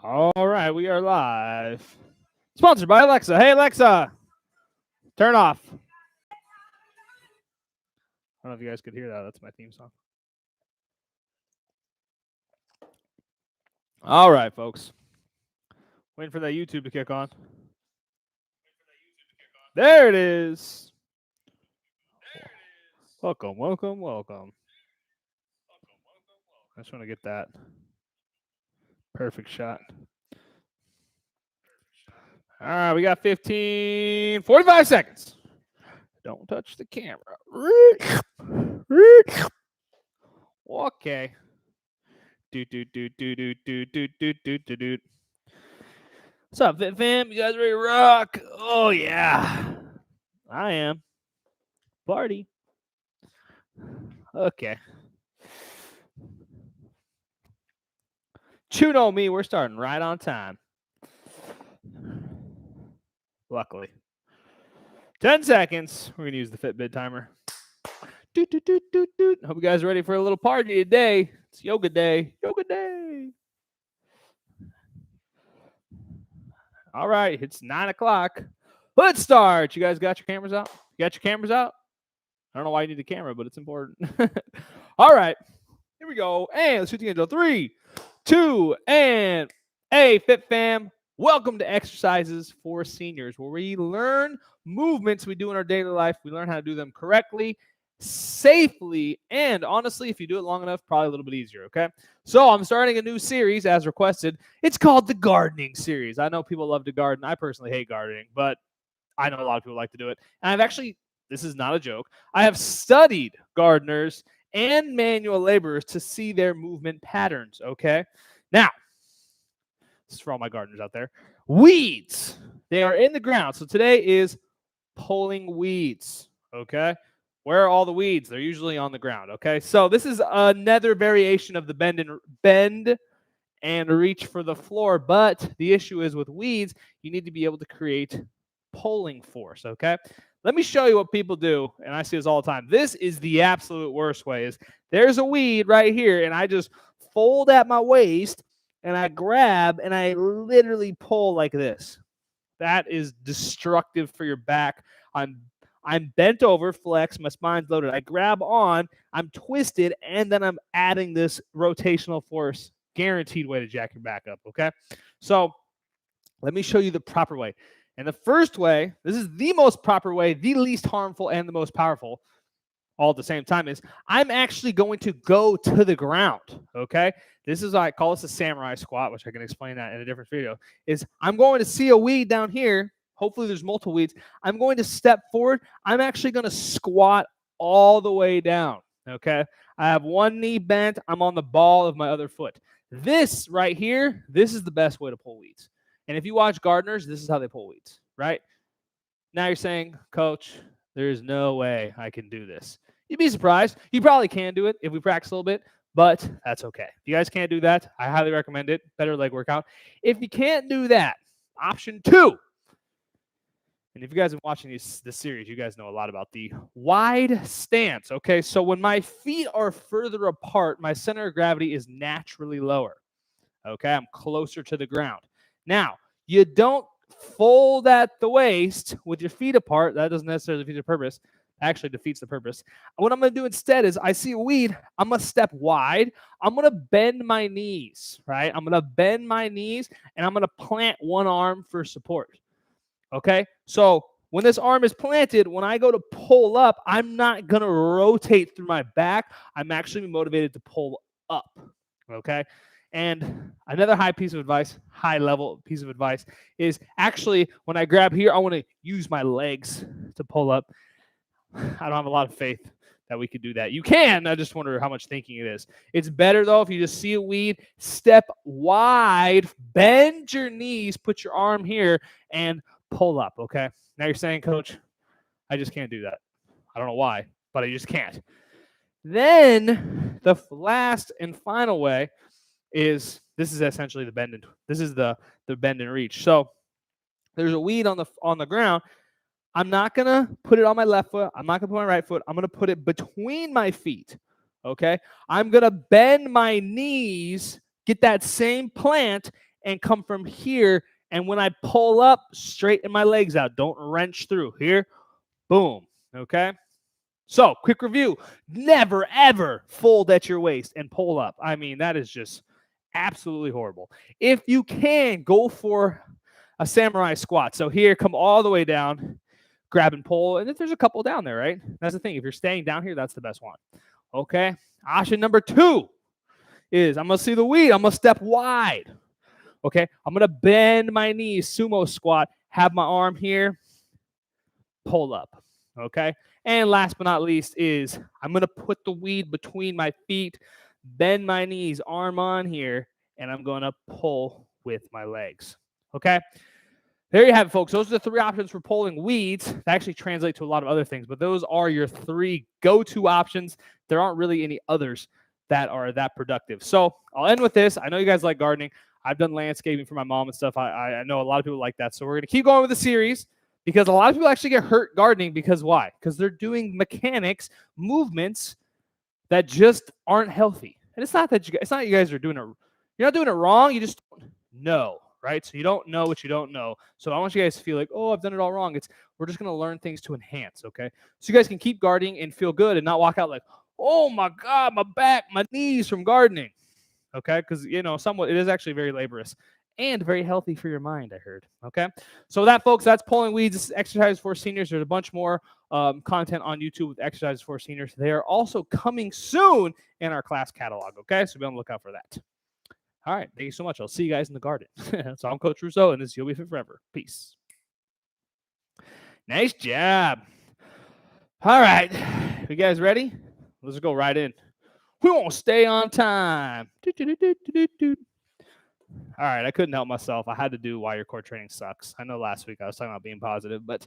All right, we are live. Sponsored by Alexa. Hey, Alexa, turn off. I don't know if you guys could hear that. That's my theme song. All right, folks. Waiting for that YouTube to kick on. There it is. Welcome, welcome, welcome. I just want to get that perfect shot. All right, we got 45 seconds. Don't touch the camera. Okay. What's up, Fit Fam? You guys ready to rock? Oh, yeah. I am. Party. Okay. You know me, we're starting right on time. Luckily. 10 seconds. We're going to use the Fitbit timer. Hope you guys are ready for a little party today. It's yoga day. Yoga day. All right. It's 9 o'clock. Let's start. You guys got your cameras out? You got your cameras out? I don't know why you need a camera, but it's important. All right. Here we go. And let's shoot the intro. 3, 2, and hey, Fit Fam. Welcome to Exercises for Seniors, where we learn movements we do in our daily life. We learn how to do them correctly, safely, and honestly, if you do it long enough, probably a little bit easier, okay? So I'm starting a new series as requested. It's called the Gardening Series. I know people love to garden. I personally hate gardening, but I know a lot of people like to do it. And I've actually, this is not a joke, I have studied gardeners and manual laborers to see their movement patterns, okay? Now, this is for all my gardeners out there. Weeds. They are in the ground. So today is pulling weeds, okay? Where are all the weeds? They're usually on the ground, okay? So this is another variation of the bend and reach for the floor. But the issue is with weeds, you need to be able to create pulling force, okay? Let me show you what people do, and I see this all the time. This is the absolute worst way. Is there's a weed right here, and I just fold at my waist, and I grab, and I literally pull like this. That is destructive for your back. I'm bent over, flex, my spine's loaded. I grab on, I'm twisted, and then I'm adding this rotational force, guaranteed way to jack your back up, okay? So let me show you the proper way. And the first way, this is the most proper way, the least harmful, and the most powerful, all at the same time, is I'm actually going to go to the ground, okay? This is, I call this a samurai squat, which I can explain that in a different video, is I'm going to see a weed down here. Hopefully there's multiple weeds. I'm going to step forward. I'm actually going to squat all the way down, okay? I have one knee bent. I'm on the ball of my other foot. This right here, this is the best way to pull weeds. And if you watch gardeners, this is how they pull weeds, right? Now you're saying, Coach, there's no way I can do this. You'd be surprised. You probably can do it if we practice a little bit, but that's okay. If you guys can't do that, I highly recommend it. Better leg workout. If you can't do that, option 2. And if you guys have been watching this series, you guys know a lot about the wide stance, okay? So when my feet are further apart, my center of gravity is naturally lower, okay? I'm closer to the ground. Now, you don't fold at the waist with your feet apart. That doesn't necessarily defeat the purpose. Actually defeats the purpose. What I'm going to do instead is I see a weed. I'm going to step wide. I'm going to bend my knees, right? I'm going to bend my knees, and I'm going to plant one arm for support, okay? So when this arm is planted, when I go to pull up, I'm not going to rotate through my back. I'm actually motivated to pull up, okay? And another high level piece of advice is actually when I grab here, I want to use my legs to pull up. I don't have a lot of faith that we could do that. You can. I just wonder how much thinking it is. It's better, though, if you just see a weed, step wide, bend your knees, put your arm here, and pull up, okay? Now you're saying, Coach, I just can't do that. I don't know why, but I just can't. Then the last and final way is this is essentially the bend and this is the bend and reach. So there's a weed on the ground. I'm not gonna put it on my left foot. I'm not gonna put my right foot. I'm gonna put it between my feet. Okay. I'm gonna bend my knees, get that same plant, and come from here. And when I pull up, straighten my legs out. Don't wrench through. Here, boom, okay? So, quick review. Never, ever fold at your waist and pull up. I mean, that is just absolutely horrible. If you can, go for a samurai squat. So here, come all the way down, grab and pull. And if there's a couple down there, right? That's the thing. If you're staying down here, that's the best one. Okay? Option number 2 is I'm going to see the weed. I'm going to step wide. Okay? I'm going to bend my knees, sumo squat, have my arm here, pull up. Okay? And last but not least is I'm going to put the weed between my feet, bend my knees, arm on here, and I'm going to pull with my legs. Okay? There you have it, folks. Those are the 3 options for pulling weeds. That actually translate to a lot of other things, but those are your 3 go-to options. There aren't really any others that are that productive. So I'll end with this. I know you guys like gardening. I've done landscaping for my mom and stuff. I know a lot of people like that. So we're going to keep going with the series because a lot of people actually get hurt gardening because why? Because they're doing mechanics, movements that just aren't healthy. And it's not that you guys are doing it. You're not doing it wrong. You just don't know. Right? So you don't know what you don't know. So I want you guys to feel like, oh, I've done it all wrong. We're just going to learn things to enhance, okay? So you guys can keep gardening and feel good and not walk out like, oh my God, my back, my knees from gardening, okay? Because, somewhat it is actually very laborious and very healthy for your mind, I heard, okay? So that, folks, that's pulling weeds. This is exercise for seniors. There's a bunch more content on YouTube with exercises for seniors. They are also coming soon in our class catalog, okay? So be on the lookout for that. All right. Thank you so much. I'll see you guys in the garden. So I'm Coach Russo, and this is You'll Be Fit Forever. Peace. Nice job. All right. You guys ready? Let's go right in. We won't stay on time. All right. I couldn't help myself. I had to do why your core training sucks. I know last week I was talking about being positive, but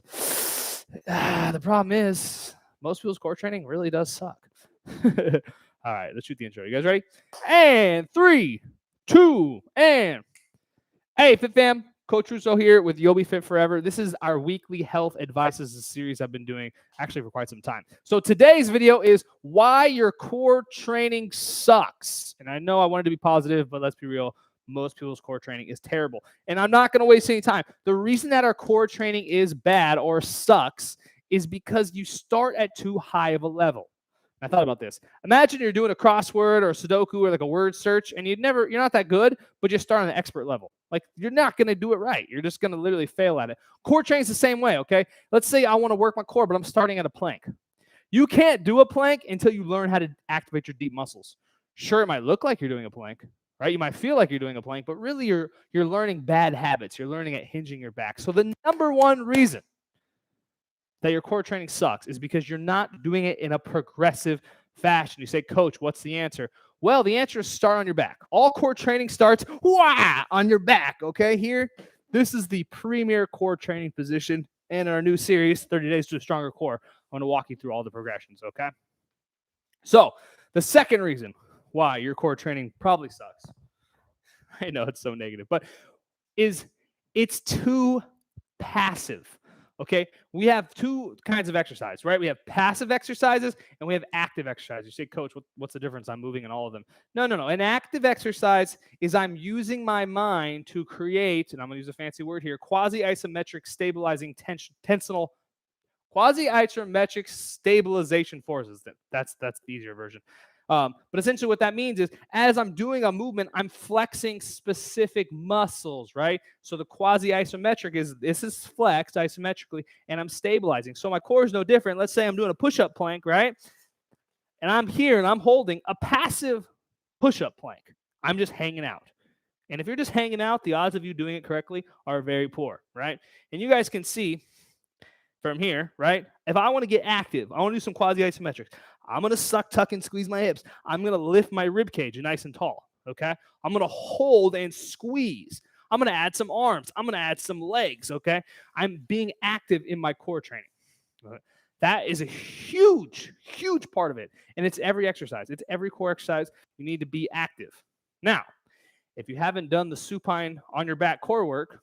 the problem is most people's core training really does suck. All right. Let's shoot the intro. You guys ready? And 3, 2, and hey, Fit Fam, Coach Russo here with You'll Be Fit Forever. This is our weekly health advice. This is a series I've been doing actually for quite some time. So today's video is why your core training sucks. And I know I wanted to be positive, but let's be real. Most people's core training is terrible. And I'm not going to waste any time. The reason that our core training is bad or sucks is because you start at too high of a level. I thought about this. Imagine you're doing a crossword or a Sudoku or like a word search, and you're not that good, but you start on the expert level. Like, you're not going to do it right. You're just going to literally fail at it. Core training's the same way, okay? Let's say I want to work my core, but I'm starting at a plank. You can't do a plank until you learn how to activate your deep muscles. Sure, it might look like you're doing a plank, right? You might feel like you're doing a plank, but really you're learning bad habits. You're learning at hinging your back. So the number one reason that your core training sucks is because you're not doing it in a progressive fashion. You say, Coach, what's the answer? Well, the answer is start on your back. All core training starts on your back, okay? Here, this is the premier core training position in our new series, 30 Days to a Stronger Core. I'm going to walk you through all the progressions, okay? So the second reason why your core training probably sucks, I know it's so negative, but is it's too passive. Okay, we have 2 kinds of exercise, right? We have passive exercises and we have active exercise. You say, Coach, what's the difference? I'm moving in all of them. No. An active exercise is I'm using my mind to create, and I'm going to use a fancy word here, quasi-isometric stabilizing tensional, quasi-isometric stabilization forces. That's the easier version. But essentially what that means is as I'm doing a movement, I'm flexing specific muscles, right? So the quasi-isometric this is flexed isometrically, and I'm stabilizing. So my core is no different. Let's say I'm doing a push-up plank, right? And I'm here and I'm holding a passive push-up plank. I'm just hanging out. And if you're just hanging out, the odds of you doing it correctly are very poor, right? And you guys can see from here, right? If I want to get active, I want to do some quasi-isometrics. I'm going to suck, tuck, and squeeze my hips. I'm going to lift my rib cage nice and tall, okay? I'm going to hold and squeeze. I'm going to add some arms. I'm going to add some legs, okay? I'm being active in my core training. That is a huge, huge part of it, and it's every exercise. It's every core exercise. You need to be active. Now, if you haven't done the supine on your back core work,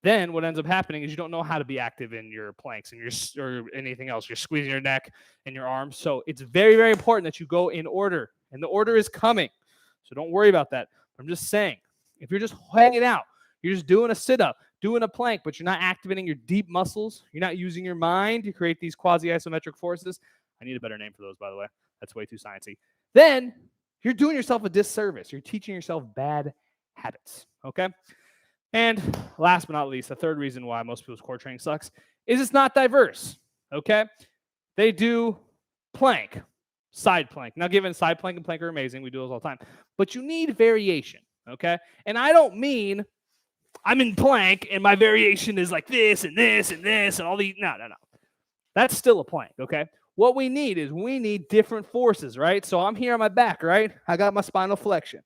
then what ends up happening is you don't know how to be active in your planks and or anything else. You're squeezing your neck and your arms. So it's very, very important that you go in order. And the order is coming. So don't worry about that. I'm just saying, If you're just hanging out, you're just doing a sit-up, doing a plank, but you're not activating your deep muscles, you're not using your mind to create these quasi-isometric forces. I need a better name for those, by the way. That's way too sciencey. Then you're doing yourself a disservice. You're teaching yourself bad habits, okay? And last but not least, the third reason why most people's core training sucks is it's not diverse, okay? They do plank, side plank. Now, given side plank and plank are amazing, we do those all the time, but you need variation, okay? And I don't mean I'm in plank and my variation is like this and this and this and all these. No. That's still a plank, okay? What we need is we need different forces, right? So I'm here on my back, right? I got my spinal flexion.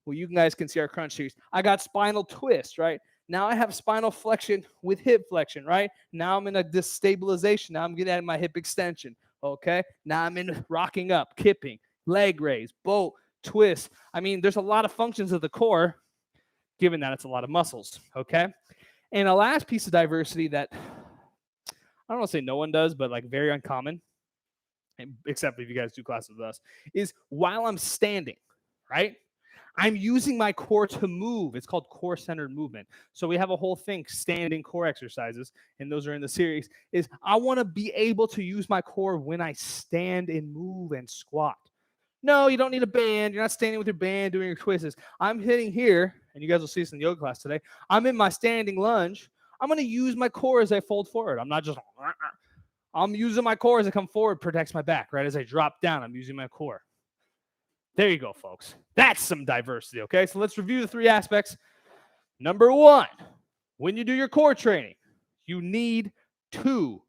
Well, you guys can see our crunch series. I got spinal twist, right? Now I have spinal flexion with hip flexion, right? Now I'm in a destabilization. Now I'm getting at my hip extension, okay? Now I'm in rocking up, kipping, leg raise, boat, twist. I mean, there's a lot of functions of the core, given that it's a lot of muscles, okay? And a last piece of diversity that I don't want to say no one does, but like very uncommon, except if you guys do classes with us, is while I'm standing, right? I'm using my core to move. It's called core-centered movement. So we have a whole thing, standing core exercises, and those are in the series, is I want to be able to use my core when I stand and move and squat. No, you don't need a band. You're not standing with your band doing your twists. I'm hitting here, and you guys will see this in the yoga class today. I'm in my standing lunge. I'm going to use my core as I fold forward. I'm not just, I'm using my core as I come forward, protects my back, right? As I drop down, I'm using my core. There you go, folks. That's some diversity, okay? So let's review the three aspects. Number one, when you do your core training, you need to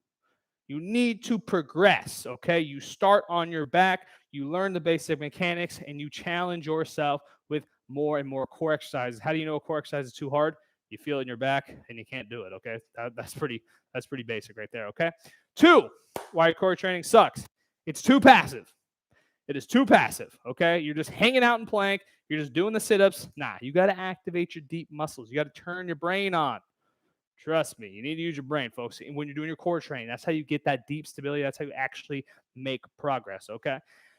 progress, okay? You start on your back, you learn the basic mechanics, and you challenge yourself with more and more core exercises. How do you know a core exercise is too hard? You feel it in your back, and you can't do it, okay? That's pretty basic right there, okay? Two, why core training sucks. It's too passive. It is too passive, okay? You're just hanging out in plank. You're just doing the sit-ups. Nah, you got to activate your deep muscles. You got to turn your brain on. Trust me, you need to use your brain, folks. And when you're doing your core training, that's how you get that deep stability. That's how you actually make progress, okay?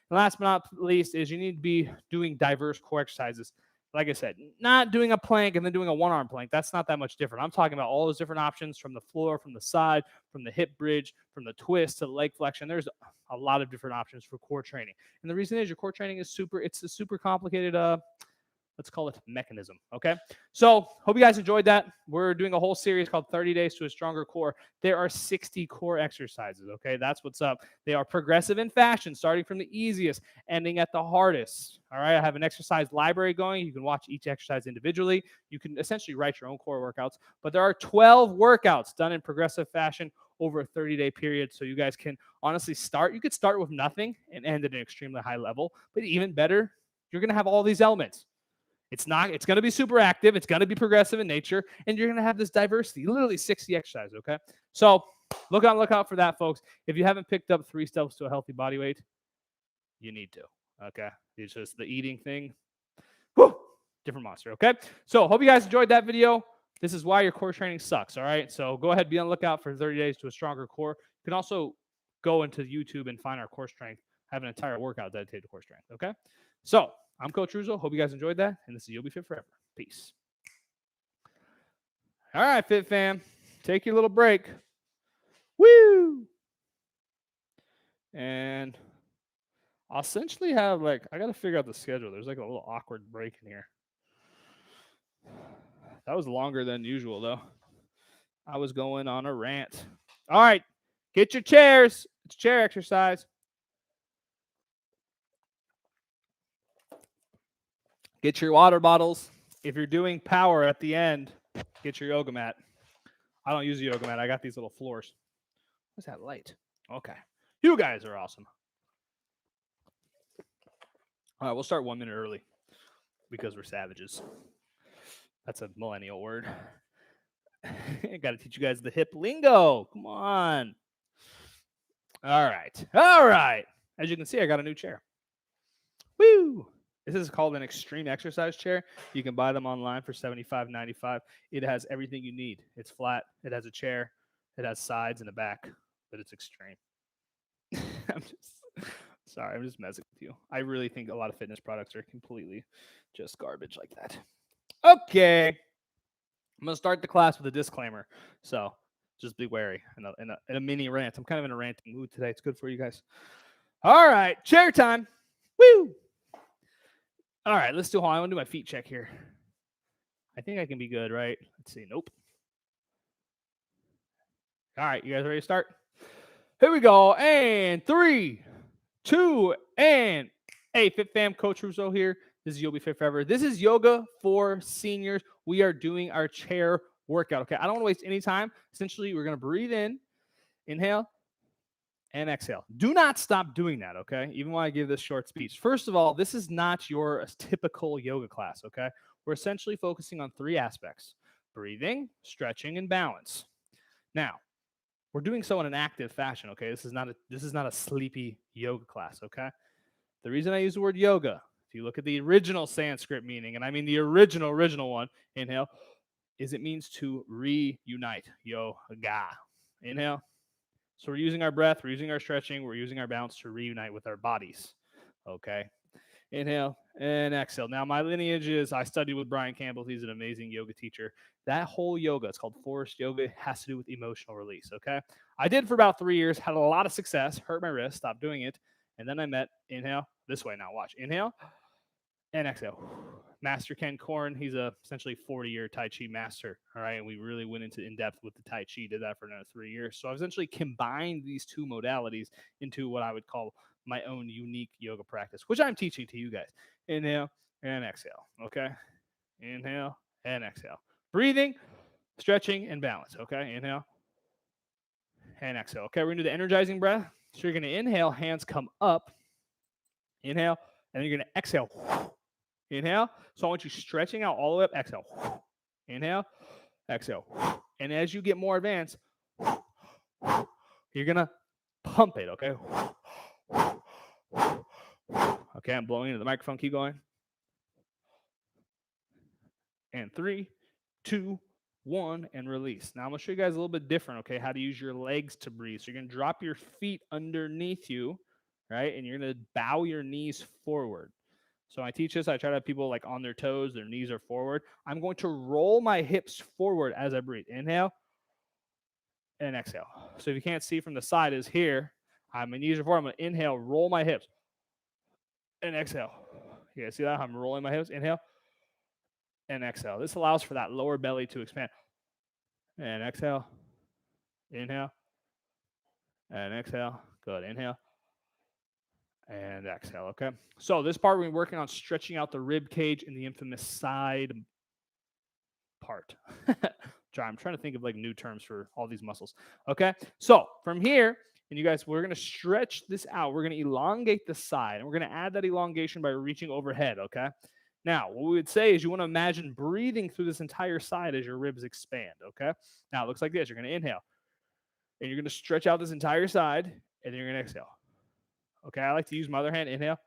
And last but not least is you need to be doing diverse core exercises. Like I said, not doing a plank and then doing a one-arm plank. That's not that much different. I'm talking about all those different options from the floor, from the side, from the hip bridge, from the twist to the leg flexion. There's a lot of different options for core training. And the reason is your core training is it's a super complicated let's call it mechanism, okay? So hope you guys enjoyed that. We're doing a whole series called 30 Days to a Stronger Core. There are 60 core exercises, okay? That's what's up. They are progressive in fashion, starting from the easiest, ending at the hardest, all right? I have an exercise library going. You can watch each exercise individually. You can essentially write your own core workouts, but there are 12 workouts done in progressive fashion over a 30-day period, so you guys can honestly start. You could start with nothing and end at an extremely high level, but even better, you're going to have all these elements. It's going to be super active. It's going to be progressive in nature, and you're going to have this diversity, literally 60 exercises, okay? So look out for that, folks. If you haven't picked up 3 steps to a healthy body weight, you need to, okay? It's just the eating thing. Whew, different monster, okay? So hope you guys enjoyed that video. This is why your core training sucks, all right? So go ahead, be on the lookout for 30 Days to a Stronger Core. You can also go into YouTube and find our core strength. I have an entire workout dedicated to core strength, okay? So I'm Coach Russo. Hope you guys enjoyed that. And this is You'll Be Fit Forever. Peace. All right, Fit Fam. Take your little break. Woo! And I'll essentially have I got to figure out the schedule. There's like a little awkward break in here. That was longer than usual, though. I was going on a rant. All right. Get your chairs. It's chair exercise. Get your water bottles. If you're doing power at the end, get your yoga mat. I don't use a yoga mat. I got these little floors. What's that light? Okay. You guys are awesome. All right, we'll start 1 minute early because we're savages. That's a millennial word. I got to teach you guys the hip lingo. Come on. All right. As you can see, I got a new chair. Woo! This is called an extreme exercise chair. You can buy them online for $75.95. It has everything you need. It's flat. It has a chair. It has sides and a back, but it's extreme. I'm just messing with you. I really think a lot of fitness products are completely just garbage like that. Okay. I'm going to start the class with a disclaimer. So just be wary in a mini rant. I'm kind of in a ranting mood today. It's good for you guys. All right. Chair time. Woo. All right. Let's do, I want to do my feet check here. I think I can be good, right? Let's see. Nope. All right. You guys ready to start? Here we go. And 3, 2, and hey, Fit Fam, Coach Russo here. This is You'll Be Fit Forever. This is yoga for seniors. We are doing our chair workout. Okay, I don't want to waste any time. Essentially, we're going to breathe in, inhale, and exhale. Do not stop doing that, okay? Even while I give this short speech. First of all, this is not your typical yoga class, okay? We're essentially focusing on 3 aspects: breathing, stretching, and balance. Now, we're doing so in an active fashion, okay? This is not a sleepy yoga class, okay? The reason I use the word yoga, if you look at the original Sanskrit meaning, and I mean the original one, inhale, is it means to reunite, yoga. Inhale. So we're using our breath, we're using our stretching, we're using our balance to reunite with our bodies, okay? Inhale and exhale. Now, my lineage is I studied with Brian Campbell. He's an amazing yoga teacher. That whole yoga, it's called forest yoga, has to do with emotional release, okay? I did for about 3 years, had a lot of success, hurt my wrist, stopped doing it, and then I met, inhale, this way now, watch. Inhale and exhale. Master Ken Korn, he's a essentially 40-year Tai Chi master, all right? And we really went into in-depth with the Tai Chi, did that for another 3 years. So I've essentially combined these 2 modalities into what I would call my own unique yoga practice, which I'm teaching to you guys. Inhale and exhale, okay? Inhale and exhale. Breathing, stretching, and balance, okay? Inhale and exhale. Okay, we're going to do the energizing breath. So you're going to inhale, hands come up. Inhale, and then you're going to exhale. Inhale. So I want you stretching out all the way up. Exhale. Inhale, exhale. And as you get more advanced, you're going to pump it, okay? Okay, I'm blowing into the microphone. Keep going. And 3, 2, 1, and release. Now I'm going to show you guys a little bit different, okay, how to use your legs to breathe. So you're going to drop your feet underneath you, right? And you're going to bow your knees forward. So I teach this. I try to have people like on their toes, their knees are forward. I'm going to roll my hips forward as I breathe. Inhale and exhale. So if you can't see from the side is here. My knees are forward. I'm going to inhale, roll my hips, and exhale. You guys see that? I'm rolling my hips. Inhale and exhale. This allows for that lower belly to expand. And exhale. Inhale. And exhale. Good. Inhale. And exhale. Okay. So this part, we're working on stretching out the rib cage and the infamous side part. I'm trying to think of like new terms for all these muscles. Okay. So from here, and you guys, we're going to stretch this out. We're going to elongate the side, and we're going to add that elongation by reaching overhead. Okay. Now, what we would say is you want to imagine breathing through this entire side as your ribs expand. Okay. Now it looks like this. You're going to inhale, and you're going to stretch out this entire side, and then you're going to exhale. Okay. I like to use my other hand. Inhale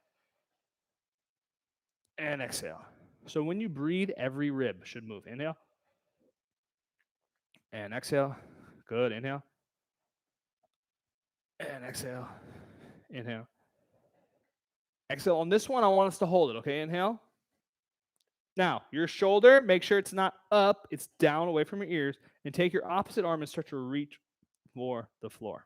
and exhale. So when you breathe, every rib should move. Inhale and exhale. Good. Inhale and exhale. Inhale. Exhale. On this one, I want us to hold it. Okay. Inhale. Now, your shoulder, make sure it's not up, it's down away from your ears, and take your opposite arm and start to reach for the floor.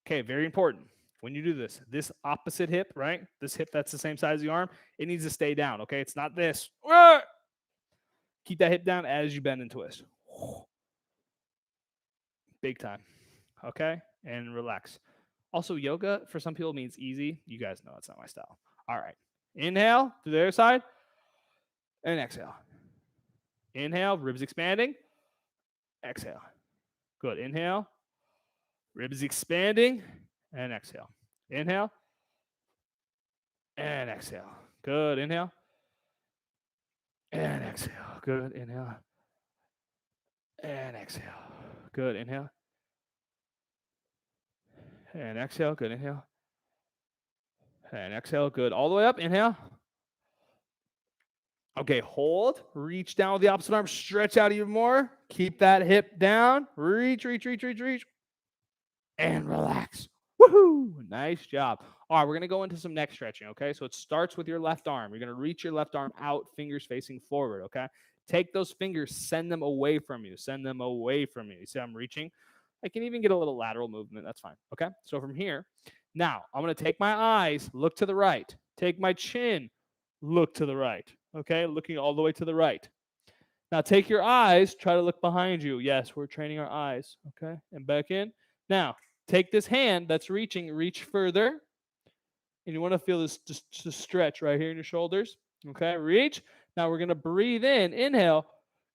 Okay, very important. When you do this, this opposite hip, right? This hip that's the same size as the arm, it needs to stay down, okay? It's not this. Keep that hip down as you bend and twist. Big time, okay? And relax. Also, yoga, for some people, means easy. You guys know it's not my style. All right. Inhale to the other side. And exhale. Inhale, ribs expanding. Exhale. Good. Inhale. Ribs expanding. And exhale. Inhale. And exhale. Good. Inhale. And exhale. Good. Inhale. And exhale. Good. Inhale. And exhale. Good. Inhale. And exhale. Good. All the way up. Inhale. Okay, hold. Reach down with the opposite arm. Stretch out even more. Keep that hip down. Reach. And relax. Woohoo! Nice job. All right, we're going to go into some neck stretching, okay? So it starts with your left arm. You're going to reach your left arm out, fingers facing forward, okay? Take those fingers, send them away from you. Send them away from you. You see I'm reaching? I can even get a little lateral movement. That's fine, okay? So from here, now I'm going to take my eyes, look to the right. Take my chin, look to the right, okay? Looking all the way to the right. Now take your eyes, try to look behind you. Yes, we're training our eyes, okay? And back in. Now, take this hand that's reaching, reach further. And you want to feel this just stretch right here in your shoulders. Okay, reach. Now we're going to breathe in, inhale.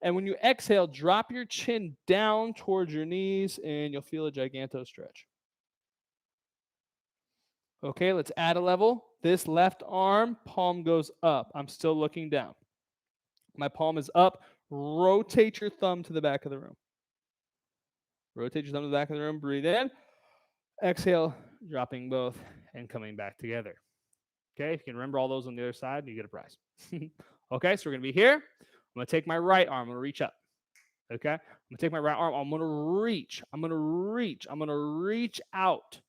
And when you exhale, drop your chin down towards your knees and you'll feel a giganto stretch. Okay, let's add a level. This left arm, palm goes up. I'm still looking down. My palm is up. Rotate your thumb to the back of the room. Rotate your thumb to the back of the room. Breathe in. Exhale, dropping both and coming back together. Okay, if you can remember all those on the other side, you get a prize. Okay, so we're going to be here. I'm going to take my right arm. I'm going to reach up. Okay, I'm going to take my right arm. I'm going to reach. I'm going to reach. I'm going to reach out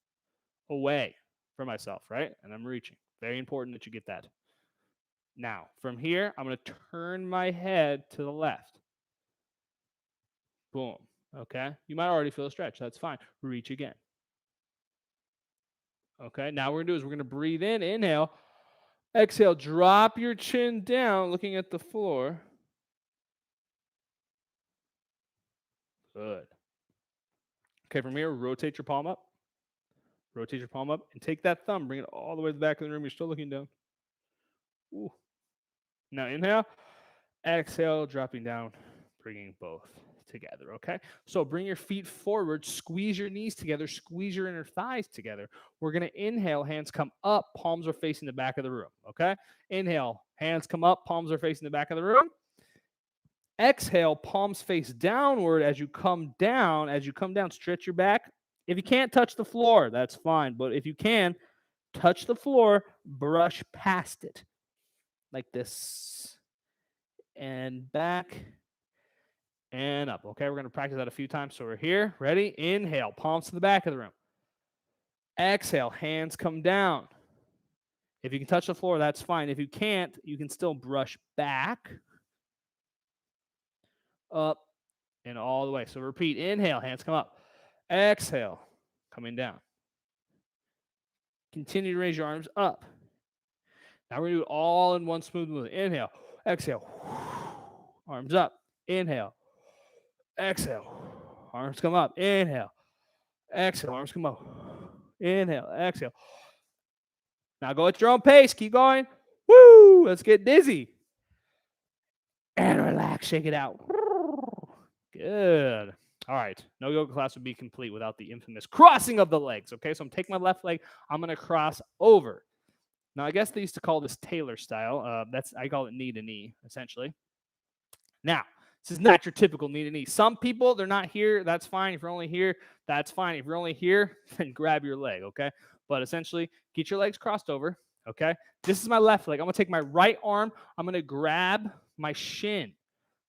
away from myself, right? And I'm reaching. Very important that you get that. Now, from here, I'm going to turn my head to the left. Boom. Okay, you might already feel a stretch. That's fine. Reach again. Okay, now what we're going to do is we're going to breathe in, inhale. Exhale, drop your chin down, looking at the floor. Good. Okay, from here, rotate your palm up. Rotate your palm up and take that thumb, bring it all the way to the back of the room. You're still looking down. Ooh. Now inhale, exhale, dropping down, bringing both together, okay? So bring your feet forward, squeeze your knees together, squeeze your inner thighs together. We're going to inhale, hands come up, palms are facing the back of the room, okay? Inhale, hands come up, palms are facing the back of the room. Exhale, palms face downward as you come down. As you come down, stretch your back. If you can't touch the floor, that's fine. But if you can, touch the floor, brush past it like this. And back and up. Okay, we're going to practice that a few times. So we're here. Ready? Inhale, palms to the back of the room. Exhale, hands come down. If you can touch the floor, that's fine. If you can't, you can still brush back, up, and all the way. So repeat. Inhale, hands come up. Exhale, coming down. Continue to raise your arms up. Now we're going to do it all in one smooth movement. Inhale, exhale, arms up. Inhale, exhale, arms come up. Inhale, exhale, arms come up. Inhale, exhale. Now go at your own pace. Keep going. Woo! Let's get dizzy. And relax. Shake it out. Good. All right. No yoga class would be complete without the infamous crossing of the legs. Okay, so I'm taking my left leg. I'm going to cross over. Now, I guess they used to call this Taylor style. I call it knee to knee, essentially. Now, this is not your typical knee to knee. Some people, they're not here. That's fine. If you're only here, that's fine. If you're only here, then grab your leg, okay? But essentially, get your legs crossed over, okay? This is my left leg. I'm going to take my right arm. I'm going to grab my shin,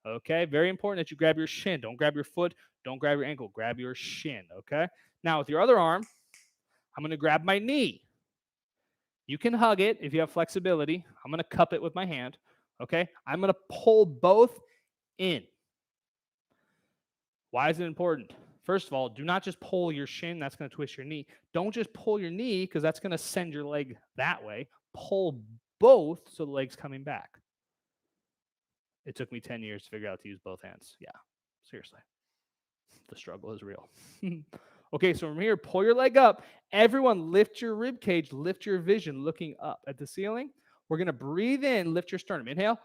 okay? Very important that you grab your shin. Don't grab your foot. Don't grab your ankle. Grab your shin, okay? Now, with your other arm, I'm going to grab my knee. You can hug it if you have flexibility. I'm going to cup it with my hand, okay? I'm going to pull both in. Why is it important? First of all, do not just pull your shin. That's going to twist your knee. Don't just pull your knee because that's going to send your leg that way. Pull both so the leg's coming back. It took me 10 years to figure out to use both hands. Yeah, seriously. The struggle is real. Okay, so from here, pull your leg up. Everyone lift your rib cage, lift your vision, looking up at the ceiling. We're going to breathe in, lift your sternum. Inhale.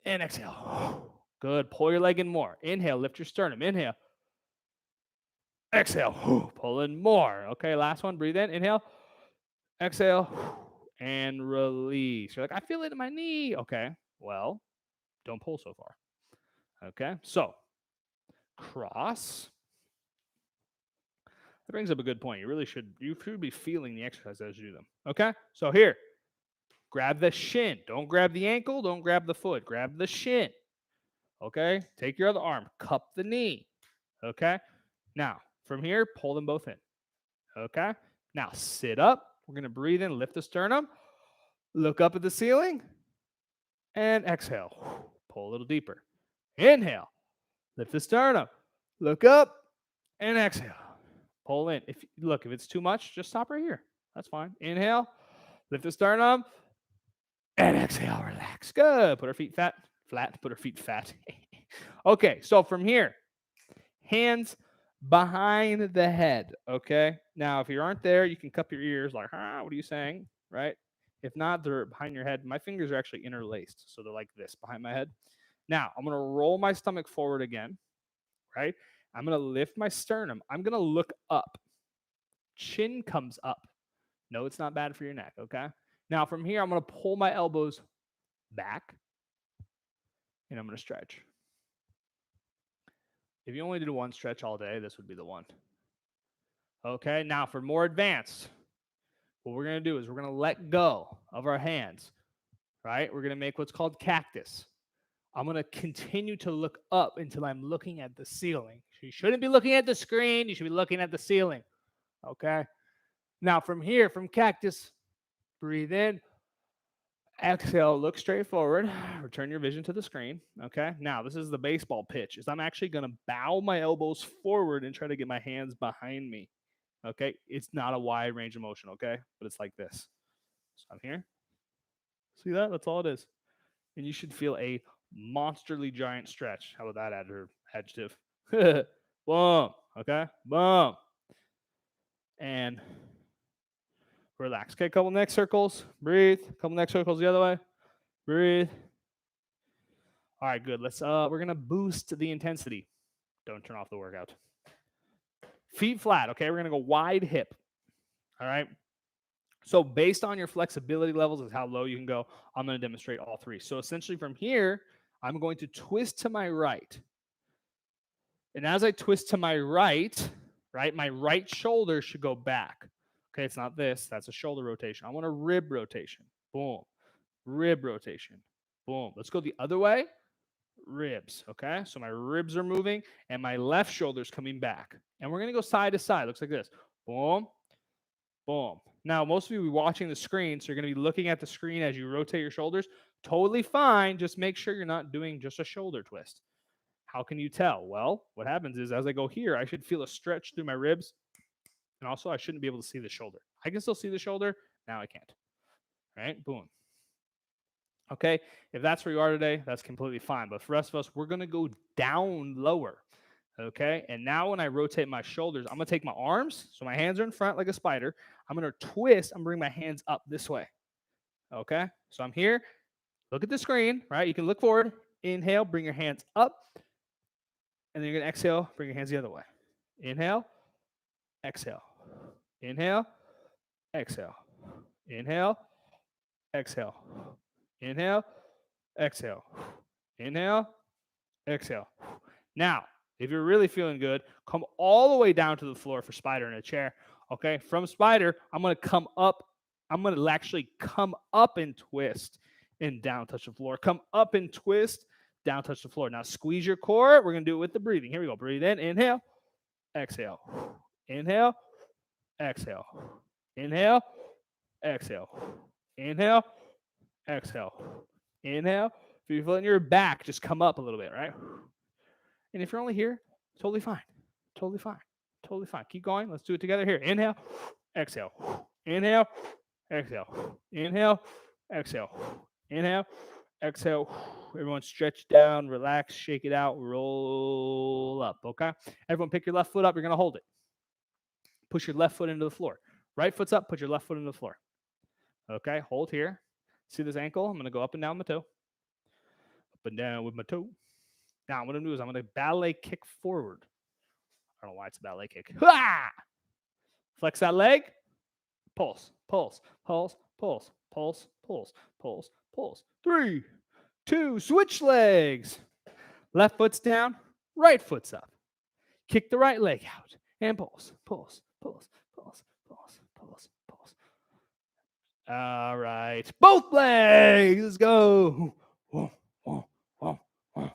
And exhale. Good. Pull your leg in more. Inhale, lift your sternum. Inhale. Exhale. Pull in more. Okay, last one. Breathe in. Inhale. Exhale. And release. You're like, I feel it in my knee. Okay, well, don't pull so far. Okay, so cross. That brings up a good point. You should be feeling the exercise as you do them. Okay, so here, grab the shin. Don't grab the ankle. Don't grab the foot. Grab the shin. Okay, take your other arm. Cup the knee. Okay, now from here, pull them both in. Okay, Now sit up. We're going to breathe in, lift the sternum, look up at the ceiling, and exhale. Pull a little deeper. Inhale, lift the sternum, look up, and exhale. Pull in. If it's too much, just stop right here. That's fine. Inhale, lift the sternum, and exhale. Relax. Good. Put our feet flat. Put our feet fat. Okay, so from here, hands behind the head. Okay. Now, if you aren't there, you can cup your ears like, what are you saying? Right? If not, they're behind your head. My fingers are actually interlaced, so they're like this behind my head. Now, I'm going to roll my stomach forward again. Right? I'm going to lift my sternum. I'm going to look up. Chin comes up. No, it's not bad for your neck, okay? Now, from here, I'm going to pull my elbows back, and I'm going to stretch. If you only did one stretch all day, this would be the one. Okay, now for more advanced, what we're going to do is we're going to let go of our hands, right? We're going to make what's called cactus. I'm going to continue to look up until I'm looking at the ceiling. You shouldn't be looking at the screen. You should be looking at the ceiling, okay? Now, from here, from cactus, breathe in. Exhale, look straight forward. Return your vision to the screen. Okay. Now, this is the baseball pitch. Is I'm actually going to bow my elbows forward and try to get my hands behind me. Okay. It's not a wide range of motion. Okay. But it's like this. So I'm here. See that? That's all it is. And you should feel a monsterly giant stretch. How about that adjective? Boom. Okay. Boom. And relax. Okay. Couple neck circles. Breathe. Couple neck circles the other way. Breathe. All right, good. We're going to boost the intensity. Don't turn off the workout. Feet flat, okay? We're going to go wide hip. All right? So based on your flexibility levels is how low you can go. I'm going to demonstrate all three. So essentially from here, I'm going to twist to my right. And as I twist to my right, my right shoulder should go back. Okay, it's not this. That's a shoulder rotation. I want a rib rotation. Boom. Rib rotation. Boom. Let's go the other way. Ribs, okay? So my ribs are moving and my left shoulder's coming back. And we're going to go side to side. Looks like this. Boom, boom. Now, most of you are watching the screen, so you're going to be looking at the screen as you rotate your shoulders. Totally fine. Just make sure you're not doing just a shoulder twist. How can you tell? Well, what happens is as I go here, I should feel a stretch through my ribs. And also, I shouldn't be able to see the shoulder. I can still see the shoulder. Now I can't. All right? Boom. Okay, if that's where you are today, that's completely fine. But for the rest of us, we're going to go down lower. Okay, and now when I rotate my shoulders, I'm going to take my arms. So my hands are in front like a spider. I'm going to twist and bring my hands up this way. Okay, so I'm here. Look at the screen, right? You can look forward. Inhale, bring your hands up. And then you're going to exhale, bring your hands the other way. Inhale, exhale. Inhale, exhale. Inhale, exhale. Inhale, exhale. Inhale, exhale. Now, if you're really feeling good, come all the way down to the floor for spider in a chair. Okay, from spider, I'm going to come up. I'm going to actually come up and twist and down touch the floor. Come up and twist, down touch the floor. Now, squeeze your core. We're going to do it with the breathing. Here we go. Breathe in. Inhale, exhale. Inhale, exhale. Inhale, exhale. Inhale, exhale. Inhale. If you're feeling your back, just come up a little bit, right? And if you're only here, totally fine. Totally fine. Totally fine. Keep going. Let's do it together here. Inhale, exhale. Inhale, exhale. Inhale, exhale. Inhale, exhale. Everyone stretch down, relax, shake it out, roll up, okay? Everyone pick your left foot up. You're going to hold it. Push your left foot into the floor. Right foot's up. Put your left foot into the floor. Okay, hold here. See this ankle? I'm going to go up and down my toe. Up and down with my toe. Now, what I'm going to do is I'm going to ballet kick forward. I don't know why it's a ballet kick. Ha! Flex that leg. Pulse, pulse, pulse, pulse, pulse, pulse, pulse, pulse. 3, 2, switch legs. Left foot's down, right foot's up. Kick the right leg out and pulse, pulse, pulse, pulse, pulse, pulse, pulse. All right. Both legs. Let's go. Whoa, whoa, whoa, whoa.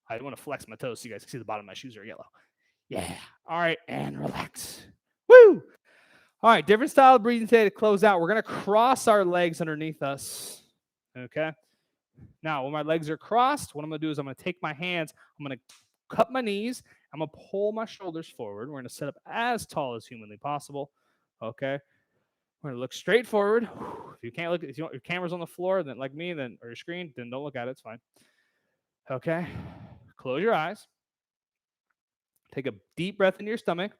I want to flex my toes so you guys can see the bottom of my shoes are yellow. Yeah. All right. And relax. Woo. All right, different style of breathing today to close out. We're going to cross our legs underneath us. Okay. Now, when my legs are crossed, what I'm going to do is I'm going to take my hands, I'm going to cup my knees, I'm going to pull my shoulders forward. We're going to sit up as tall as humanly possible. Okay. We're going to look straight forward. If you can't look, if your camera's on the floor, then like me, then or your screen, then don't look at it. It's fine. Okay. Close your eyes. Take a deep breath into your stomach.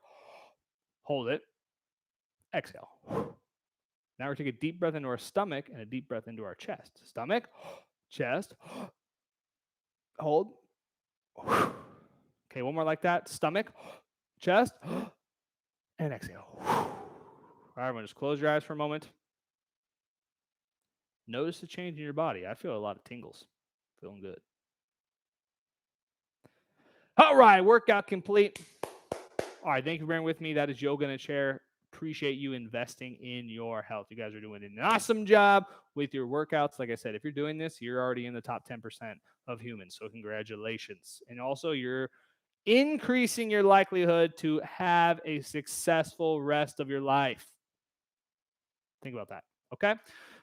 Hold it. Exhale. Now we're taking a deep breath into our stomach and a deep breath into our chest. Stomach, chest, hold. Okay, one more like that. Stomach, chest, and exhale. All right, everyone, just close your eyes for a moment. Notice the change in your body. I feel a lot of tingles. Feeling good. All right, workout complete. All right, thank you for bearing with me. That is yoga in a chair. Appreciate you investing in your health. You guys are doing an awesome job with your workouts. Like I said, if you're doing this, you're already in the top 10% of humans. So congratulations. And also, you're increasing your likelihood to have a successful rest of your life. Think about that. Okay.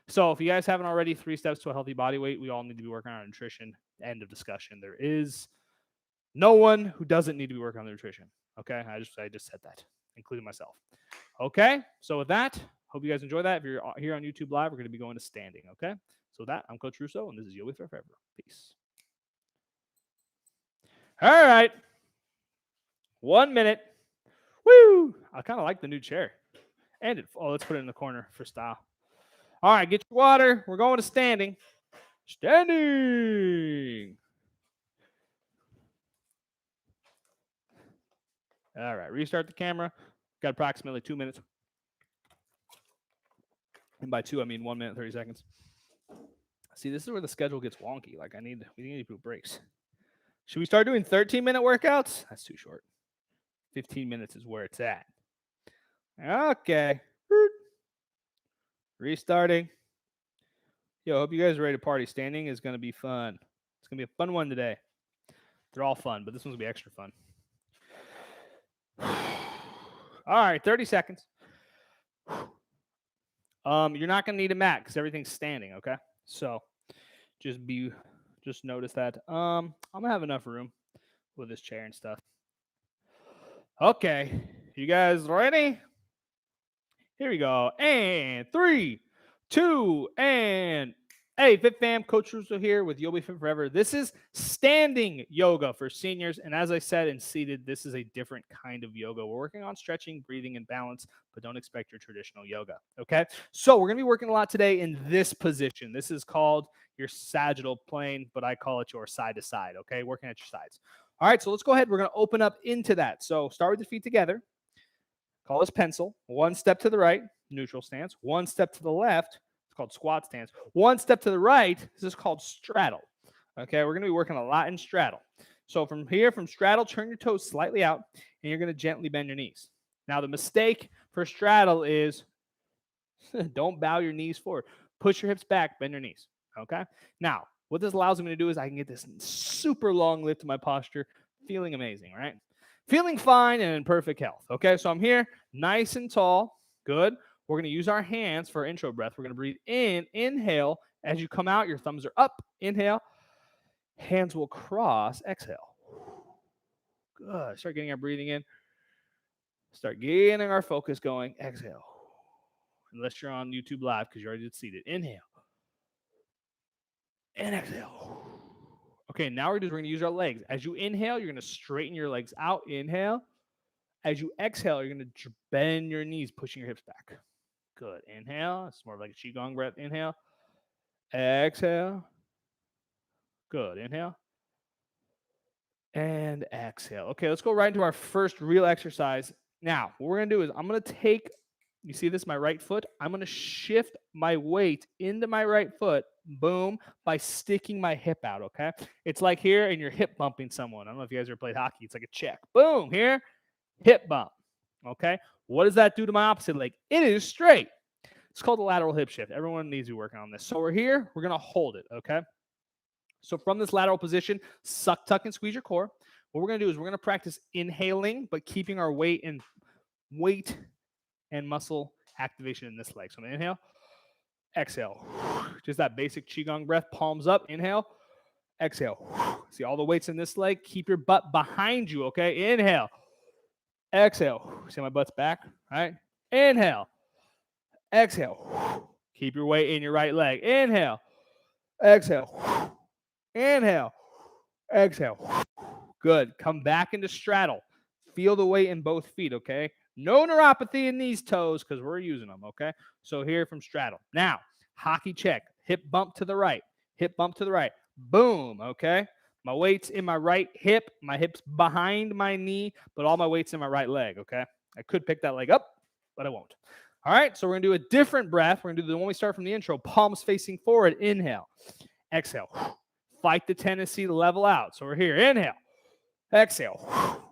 So if you guys haven't already, 3 steps to a healthy body weight, we all need to be working on our nutrition. End of discussion. There is no one who doesn't need to be working on their nutrition. Okay. I just said that, including myself. Okay. So with that, hope you guys enjoy that. If you're here on YouTube Live, we're going to be going to standing. Okay. So with that, I'm Coach Russo, and this is Yoga Forever. Peace. All right. 1 minute. Woo! I kind of like the new chair. And let's put it in the corner for style. All right, get your water. We're going to standing. Standing. All right, restart the camera. Got approximately 2 minutes. And by 2, I mean 1 minute, 30 seconds. See, this is where the schedule gets wonky. Like, we need to do breaks. Should we start doing 13-minute workouts? That's too short. 15 minutes is where it's at. Okay. Restarting. Yo, hope you guys are ready to party. Standing is going to be fun. It's going to be a fun one today. They're all fun, but this one's going to be extra fun. All right, 30 seconds. You're not going to need a mat because everything's standing, okay? So just notice that. I'm going to have enough room with this chair and stuff. Okay, you guys ready? Here we go. And 3, 2, and hey, Fit Fam, Coach Russo here with You'll Be Fit Forever. This is standing yoga for seniors. And as I said, in seated, this is a different kind of yoga. We're working on stretching, breathing, and balance, but don't expect your traditional yoga. Okay. So we're going to be working a lot today in this position. This is called your sagittal plane, but I call it your side to side. Okay. Working at your sides. All right. So let's go ahead. We're going to open up into that. So start with the feet together. Call this pencil. 1 step to the right, neutral stance. 1 step to the left. It's called squat stance. 1 step to the right, this is called straddle. Okay, we're going to be working a lot in straddle. So from here, from straddle, turn your toes slightly out, and you're going to gently bend your knees. Now, the mistake for straddle is don't bow your knees forward. Push your hips back, bend your knees. Okay? Now, what this allows me to do is I can get this super long lift to my posture, feeling amazing, right? Feeling fine and in perfect health. Okay, so I'm here, nice and tall. Good. We're going to use our hands for our intro breath. We're going to breathe in, inhale. As you come out, your thumbs are up. Inhale. Hands will cross. Exhale. Good. Start getting our breathing in. Start getting our focus going. Exhale. Unless you're on YouTube Live because you already did seated. Inhale. And exhale. Okay, now we're going to use our legs. As you inhale, you're going to straighten your legs out. Inhale. As you exhale, you're going to bend your knees, pushing your hips back. Good. Inhale. It's more like a Qigong breath. Inhale. Exhale. Good. Inhale. And exhale. Okay, let's go right into our first real exercise. Now, what we're going to do is I'm going to take, you see this, my right foot? I'm going to shift my weight into my right foot, boom, by sticking my hip out, okay? It's like here and you're hip bumping someone. I don't know if you guys ever played hockey. It's like a check. Boom, here, hip bump, okay? What does that do to my opposite leg? It is straight. It's called the lateral hip shift. Everyone needs to be working on this. So we're here. We're going to hold it, okay? So from this lateral position, suck, tuck, and squeeze your core. What we're going to do is we're going to practice inhaling, but keeping our weight and muscle activation in this leg. So I'm going to inhale, exhale. Just that basic Qigong breath, palms up, inhale, exhale. See all the weights in this leg? Keep your butt behind you, okay? Inhale, exhale. See my butt's back, right? Inhale, exhale. Keep your weight in your right leg. Inhale, exhale. Inhale, exhale. Good. Come back into straddle. Feel the weight in both feet, okay? No neuropathy in these toes because we're using them, okay? So here from straddle. Now, hockey check. Hip bump to the right. Hip bump to the right. Boom, okay? My weight's in my right hip. My hip's behind my knee, but all my weight's in my right leg, okay? I could pick that leg up, but I won't. All right, so we're going to do a different breath. We're going to do the one we start from the intro. Palms facing forward. Inhale. Exhale. Fight the tendency to level out. So we're here. Inhale. Exhale.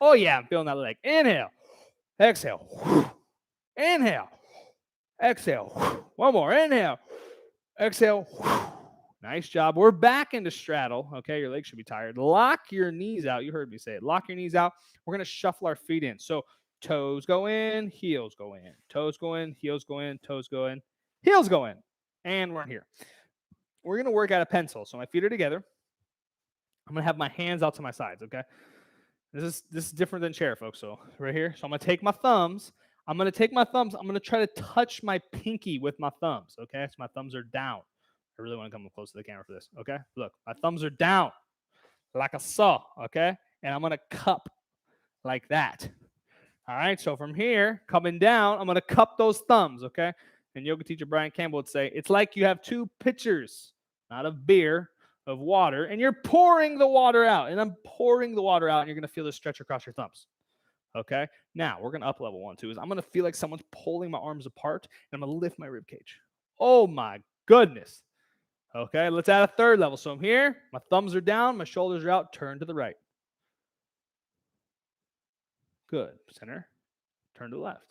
Oh, yeah, I'm feeling that leg. Inhale. Exhale. Inhale. Exhale. One more. Inhale. Exhale. Nice job. We're back into straddle. Okay, your legs should be tired. Lock your knees out. You heard me say it. Lock your knees out. We're going to shuffle our feet in. So toes go in, heels go in. Toes go in, heels go in, toes go in, heels go in. And we're here. We're going to work out a pencil. So my feet are together. I'm going to have my hands out to my sides, okay? This is different than chair, folks. So right here. So I'm going to take my thumbs. I'm going to try to touch my pinky with my thumbs, okay? So my thumbs are down. I really want to come up close to the camera for this, okay? Look, my thumbs are down like a saw, okay? And I'm going to cup like that. All right, so from here, coming down, I'm going to cup those thumbs, okay? And yoga teacher Brian Campbell would say, it's like you have two pitchers, not of beer, of water, and you're pouring the water out. And I'm pouring the water out, and you're going to feel this stretch across your thumbs, okay? Now, we're going to up level one, too. I'm going to feel like someone's pulling my arms apart, and I'm going to lift my rib cage. Oh, my goodness. Okay, let's add a third level. So I'm here, my thumbs are down, my shoulders are out, turn to the right. Good. Center, turn to the left.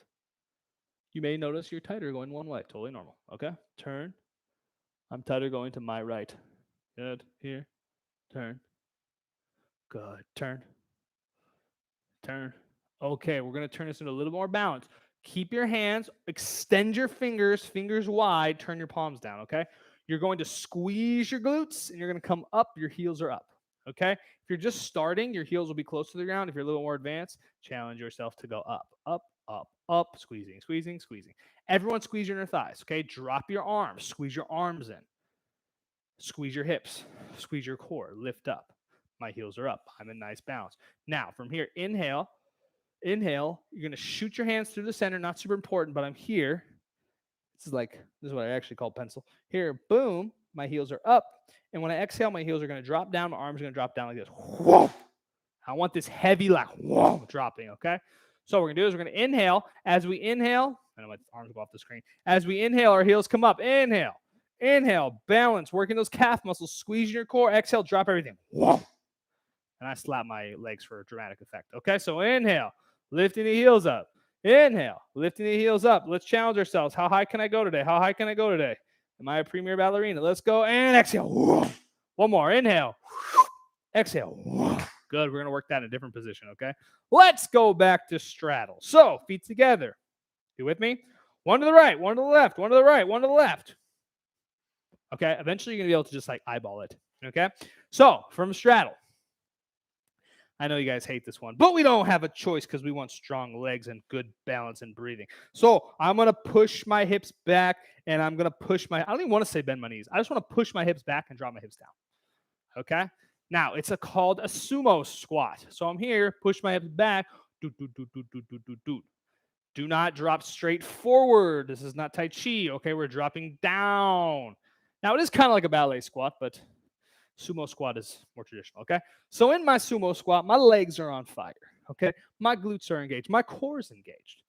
You may notice you're tighter going one way. Totally normal. Okay, turn. I'm tighter going to my right. Good. Here, turn. Good. Turn. Turn. Okay, we're going to turn this into a little more balance. Keep your hands, extend your fingers, fingers wide, turn your palms down, okay? You're going to squeeze your glutes, and you're going to come up. Your heels are up, okay? If you're just starting, your heels will be close to the ground. If you're a little more advanced, challenge yourself to go up, up, up, up, squeezing, squeezing, squeezing. Everyone squeeze your inner thighs, okay? Drop your arms. Squeeze your arms in. Squeeze your hips. Squeeze your core. Lift up. My heels are up. I'm in nice balance. Now, from here, inhale. Inhale. You're going to shoot your hands through the center. Not super important, but I'm here. This is what I actually call pencil. Here, boom, my heels are up. And when I exhale, my heels are going to drop down. My arms are going to drop down like this. Whoa. I want this heavy, like, whoa, dropping, okay? So what we're going to do is we're going to inhale. As we inhale, I know my arms go off the screen. As we inhale, our heels come up. Inhale. Inhale. Balance. Working those calf muscles. Squeeze your core. Exhale. Drop everything. Whoa. And I slap my legs for a dramatic effect. Okay, so inhale. Lifting the heels up. Inhale, lifting the heels up. Let's challenge ourselves. How high can I go today? How high can I go today? Am I a premier ballerina? Let's go. And exhale. One more. Inhale. Exhale. Good. We're going to work that in a different position, okay? Let's go back to straddle. So, feet together. You with me? One to the right, one to the left, one to the right, one to the left. Okay, eventually you're going to be able to just like eyeball it, okay? So, from straddle. I know you guys hate this one, but we don't have a choice because we want strong legs and good balance and breathing. So I'm going to push my hips back, and I'm going to push I don't even want to say bend my knees. I just want to push my hips back and drop my hips down. Okay? Now, it's called a sumo squat. So I'm here, push my hips back. Do not drop straight forward. This is not Tai Chi. Okay, we're dropping down. Now, it is kind of like a ballet squat, but sumo squat is more traditional, okay? So in my sumo squat, my legs are on fire, okay? My glutes are engaged. My core is engaged.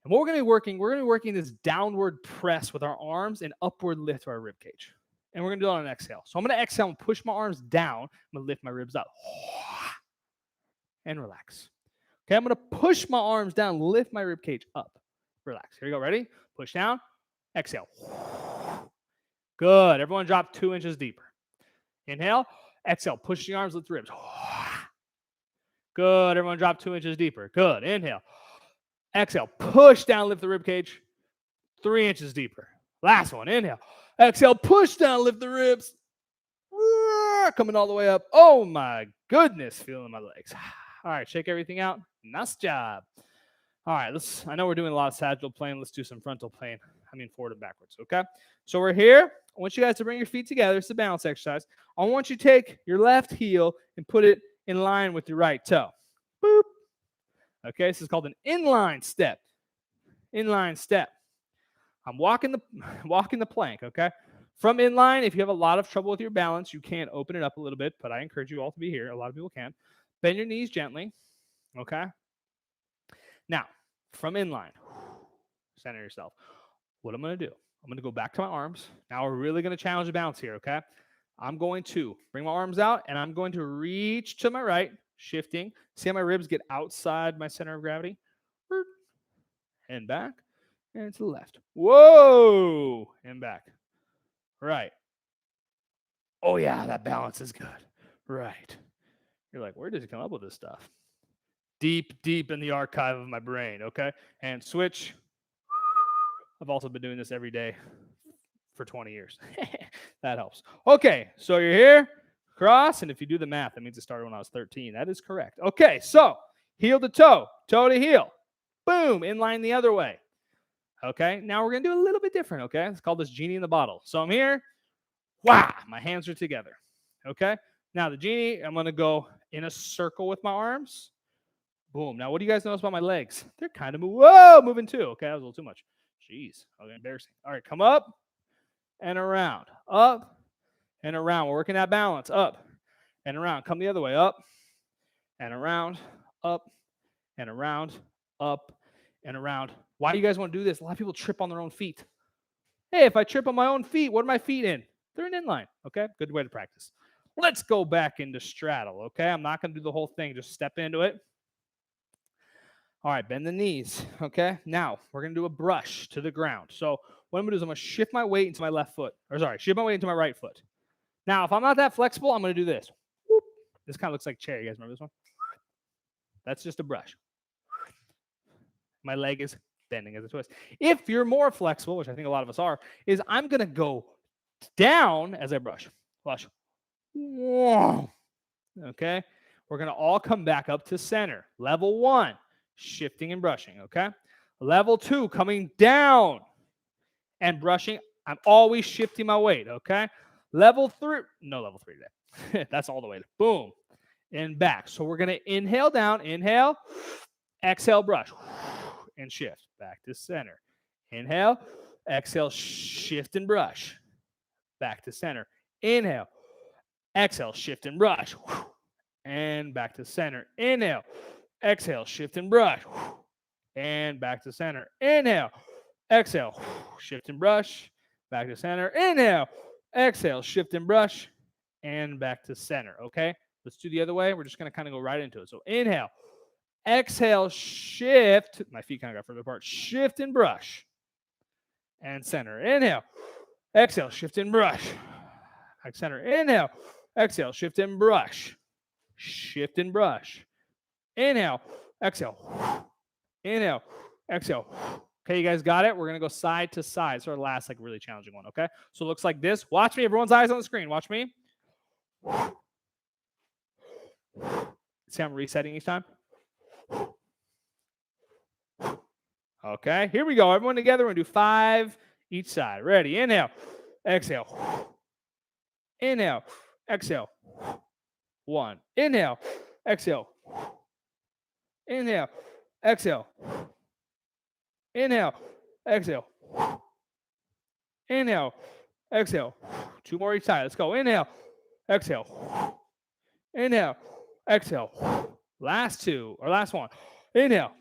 And what we're going to be working this downward press with our arms and upward lift to our rib cage. And we're going to do it on an exhale. So I'm going to exhale and push my arms down. I'm going to lift my ribs up. And relax. Okay, I'm going to push my arms down, lift my rib cage up. Relax. Here we go. Ready? Push down. Exhale. Good. Everyone drop 2 inches deeper. Inhale, exhale, push the arms, lift the ribs. Good, everyone drop 2 inches deeper. Good, inhale, Exhale, push down, lift the rib cage 3 inches deeper. Last one, inhale. Exhale, push down, lift the ribs. Coming all the way up. Oh my goodness, feeling my legs. All right, shake everything out. Nice job. All right, I know we're doing a lot of sagittal plane. Let's do some frontal plane. I mean forward and backwards, okay? So we're here. I want you guys to bring your feet together. It's a balance exercise. I want you to take your left heel and put it in line with your right toe. Boop. Okay, this is called an inline step. Inline step. I'm walking the plank, okay? From inline, if you have a lot of trouble with your balance, you can open it up a little bit, but I encourage you all to be here. A lot of people can. Bend your knees gently, okay? Now, from inline, center yourself. What I'm going to do, I'm going to go back to my arms. Now we're really going to challenge the balance here, okay? I'm going to bring my arms out, and I'm going to reach to my right, shifting. See how my ribs get outside my center of gravity? And back, and to the left. Whoa! And back. Right. Oh, yeah, that balance is good. Right. You're like, where did he come up with this stuff? Deep, deep in the archive of my brain, okay? And switch. I've also been doing this every day for 20 years. That helps. Okay, so you're here, cross, and if you do the math, that means it started when I was 13. That is correct. Okay, so heel to toe to heel. Boom, inline the other way. Okay, now we're going to do a little bit different, okay? It's called this Genie in the bottle. So I'm here. Wow, my hands are together. Okay, now the Genie, I'm going to go in a circle with my arms. Boom. Now, what do you guys notice about my legs? They're kind of moving too. Okay, that was a little too much. Jeez, okay, embarrassing. All right, come up and around. Up and around. We're working that balance. Up and around. Come the other way. Up and around. Up and around. Up and around. Why do you guys want to do this? A lot of people trip on their own feet. Hey, if I trip on my own feet, what are my feet in? They're in inline. Okay, good way to practice. Let's go back into straddle. Okay, I'm not going to do the whole thing. Just step into it. All right, bend the knees, okay? Now, we're going to do a brush to the ground. So what I'm going to do is I'm going to shift my weight into my left foot. Shift my weight into my right foot. Now, if I'm not that flexible, I'm going to do this. Whoop. This kind of looks like a chair. You guys remember this one? That's just a brush. My leg is bending as a twist. If you're more flexible, which I think a lot of us are, is I'm going to go down as I brush. Brush. Okay? We're going to all come back up to center. Level 1. Shifting and brushing, okay? Level 2, coming down and brushing. I'm always shifting my weight, okay? Level 3, no level 3 today. That's all the way. Boom, and back. So we're going to inhale down, inhale, exhale, brush, and shift. Back to center. Inhale, exhale, shift and brush. Back to center. Inhale, exhale, shift and brush. And back to center. Inhale. Exhale, shift and brush. And back to center. Inhale. Exhale. Shift and brush. Back to center. Inhale. Exhale, shift and brush. And back to center. Okay? Let's do the other way. We're just going to kind of go right into it. So inhale. Exhale, shift. My feet kind of got further apart. Shift and brush. And center. Inhale. Exhale, shift and brush. Back center. Inhale. Exhale, shift and brush. Shift and brush. Inhale, exhale, inhale, exhale. Okay, you guys got it? We're going to go side to side. It's our last, really challenging one, okay? So it looks like this. Watch me. Everyone's eyes on the screen. Watch me. See how I'm resetting each time? Okay, here we go. Everyone together. We're going to do 5 each side. Ready? Inhale, exhale. Inhale, exhale. 1. Inhale, exhale. Inhale, exhale. Inhale, exhale. Inhale, exhale. 2 more each side. Let's go. Inhale, exhale. Inhale, exhale. Last 2, or last 1. Inhale,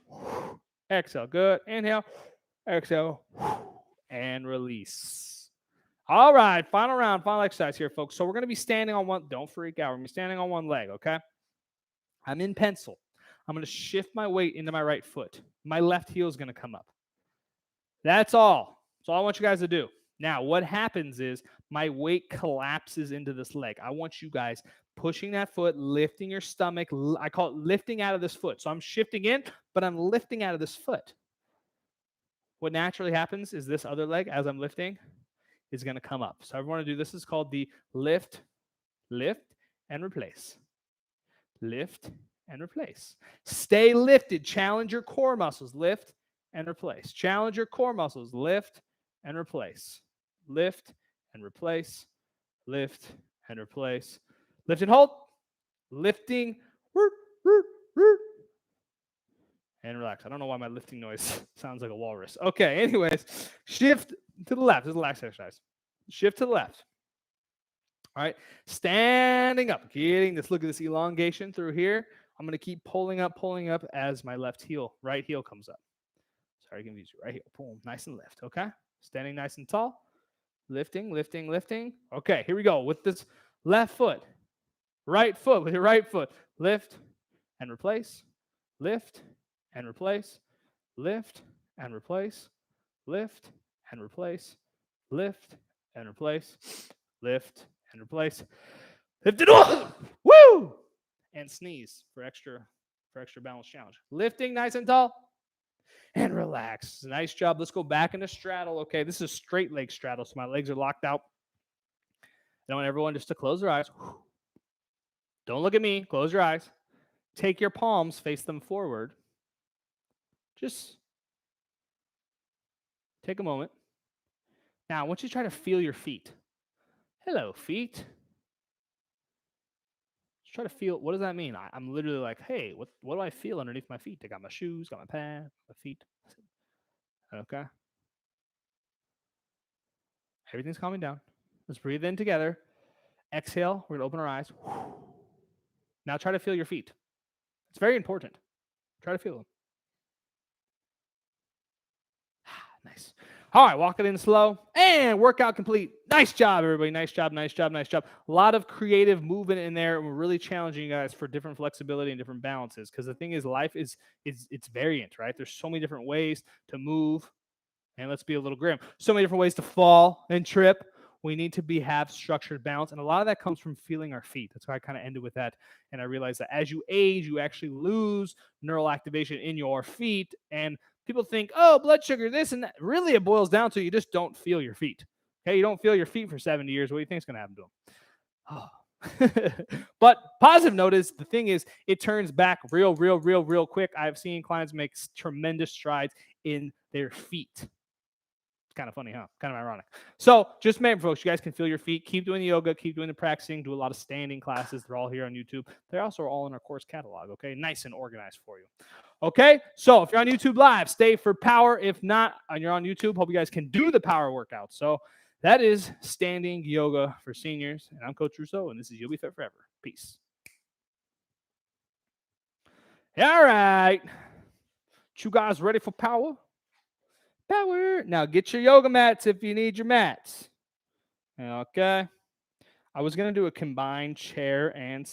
exhale. Good. Inhale, exhale, and release. All right, final round, final exercise here, folks. So we're going to be standing on one. Don't freak out. We're going to be standing on one leg, okay? I'm in pencil. I'm going to shift my weight into my right foot. My left heel is going to come up. That's all. That's all I want you guys to do. Now, what happens is my weight collapses into this leg. I want you guys pushing that foot, lifting your stomach. I call it lifting out of this foot. So I'm shifting in, but I'm lifting out of this foot. What naturally happens is this other leg, as I'm lifting, is going to come up. So everyone want to do this is called the lift, and replace. Lift and replace. Stay lifted. Challenge your core muscles. Lift and replace. Challenge your core muscles. Lift and replace. Lift and replace. Lift and replace. Lift and hold. Lifting. And relax. I don't know why my lifting noise sounds like a walrus. Okay, anyways, shift to the left. This is a relaxed exercise. Shift to the left. All right, standing up, getting this, look at this elongation through here. I'm going to keep pulling up as my right heel comes up. Sorry, I confused you. Right heel, boom, nice and lift, okay? Standing nice and tall, lifting, lifting, lifting. Okay, here we go with this left foot, right foot with your right foot. Lift and replace, lift and replace, lift and replace, lift and replace, lift and replace, lift and replace. Lift it up. Woo! And sneeze for extra balance challenge. Lifting nice and tall. And relax. Nice job. Let's go back into straddle. Okay, this is straight leg straddle, so my legs are locked out. I want everyone just to close their eyes. Don't look at me. Close your eyes. Take your palms, face them forward. Just take a moment. Now, I want you to try to feel your feet. Hello, feet. Just try to feel, what does that mean? I'm literally like, hey, what do I feel underneath my feet? I got my shoes, got my pants, my feet. Okay. Everything's calming down. Let's breathe in together. Exhale. We're going to open our eyes. Now try to feel your feet. It's very important. Try to feel them. Nice. All right, walk it in slow. And workout complete. Nice job, everybody. Nice job, nice job, nice job. A lot of creative movement in there. We're really challenging you guys for different flexibility and different balances. Because the thing is, life is it's variant, right? There's so many different ways to move. And let's be a little grim. So many different ways to fall and trip. We need to have structured balance. And a lot of that comes from feeling our feet. That's why I kind of ended with that. And I realized that as you age, you actually lose neural activation in your feet. And people think, oh, blood sugar, this and that. Really, it boils down to you just don't feel your feet. Okay, you don't feel your feet for 70 years. What do you think is going to happen to them? Oh. But positive note is, the thing is, it turns back real quick. I've seen clients make tremendous strides in their feet. Kind of funny, huh? Kind of ironic. So just remember, folks, you guys can feel your feet. Keep doing the yoga. Keep doing the practicing. Do a lot of standing classes. They're all here on YouTube. They're also all in our course catalog, okay? Nice and organized for you. Okay? So if you're on YouTube Live, stay for power. If not, and you're on YouTube, hope you guys can do the power workout. So that is standing yoga for seniors. And I'm Coach Russo, and this is You'll Be Fit Forever. Peace. All right. You guys ready for power? Power. Now get your yoga mats if you need your mats. Okay. I was gonna do a combined chair and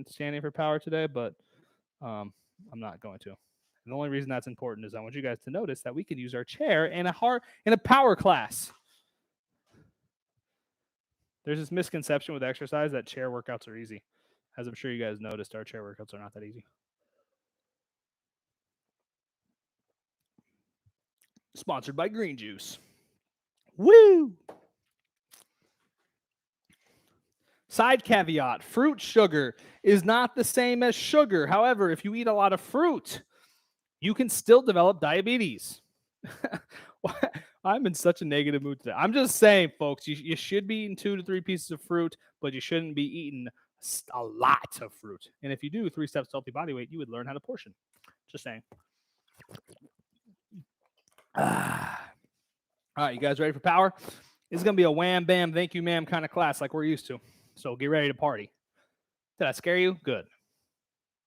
standing for power today, but I'm not going to. And the only reason that's important is I want you guys to notice that we can use our chair in a power class. There's this misconception with exercise that chair workouts are easy. As I'm sure you guys noticed, our chair workouts are not that easy. Sponsored by Green Juice. Woo! Side caveat, fruit sugar is not the same as sugar. However, if you eat a lot of fruit, you can still develop diabetes. I'm in such a negative mood today. I'm just saying, folks, you should be eating 2 to 3 pieces of fruit, but you shouldn't be eating a lot of fruit. And if you do 3 steps to healthy body weight, you would learn how to portion. Just saying. All right, you guys ready for power? This is going to be a wham, bam, thank you, ma'am kind of class like we're used to. So get ready to party. Did I scare you? Good.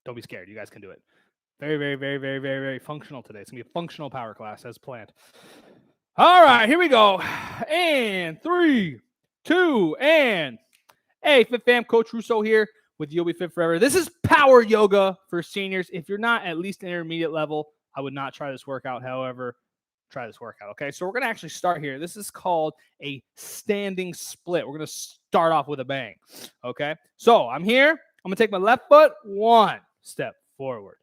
Don't be scared. You guys can do it. Very functional today. It's going to be a functional power class as planned. All right, here we go. And 3, 2, and hey, Fit Fam, Coach Russo here with You'll Be Fit Forever. This is power yoga for seniors. If you're not at least an intermediate level, I would not try this workout. However, try this workout, okay? So we're going to actually start here. This is called a standing split. We're going to start off with a bang, okay? So I'm here. I'm going to take my left foot, 1 step forward.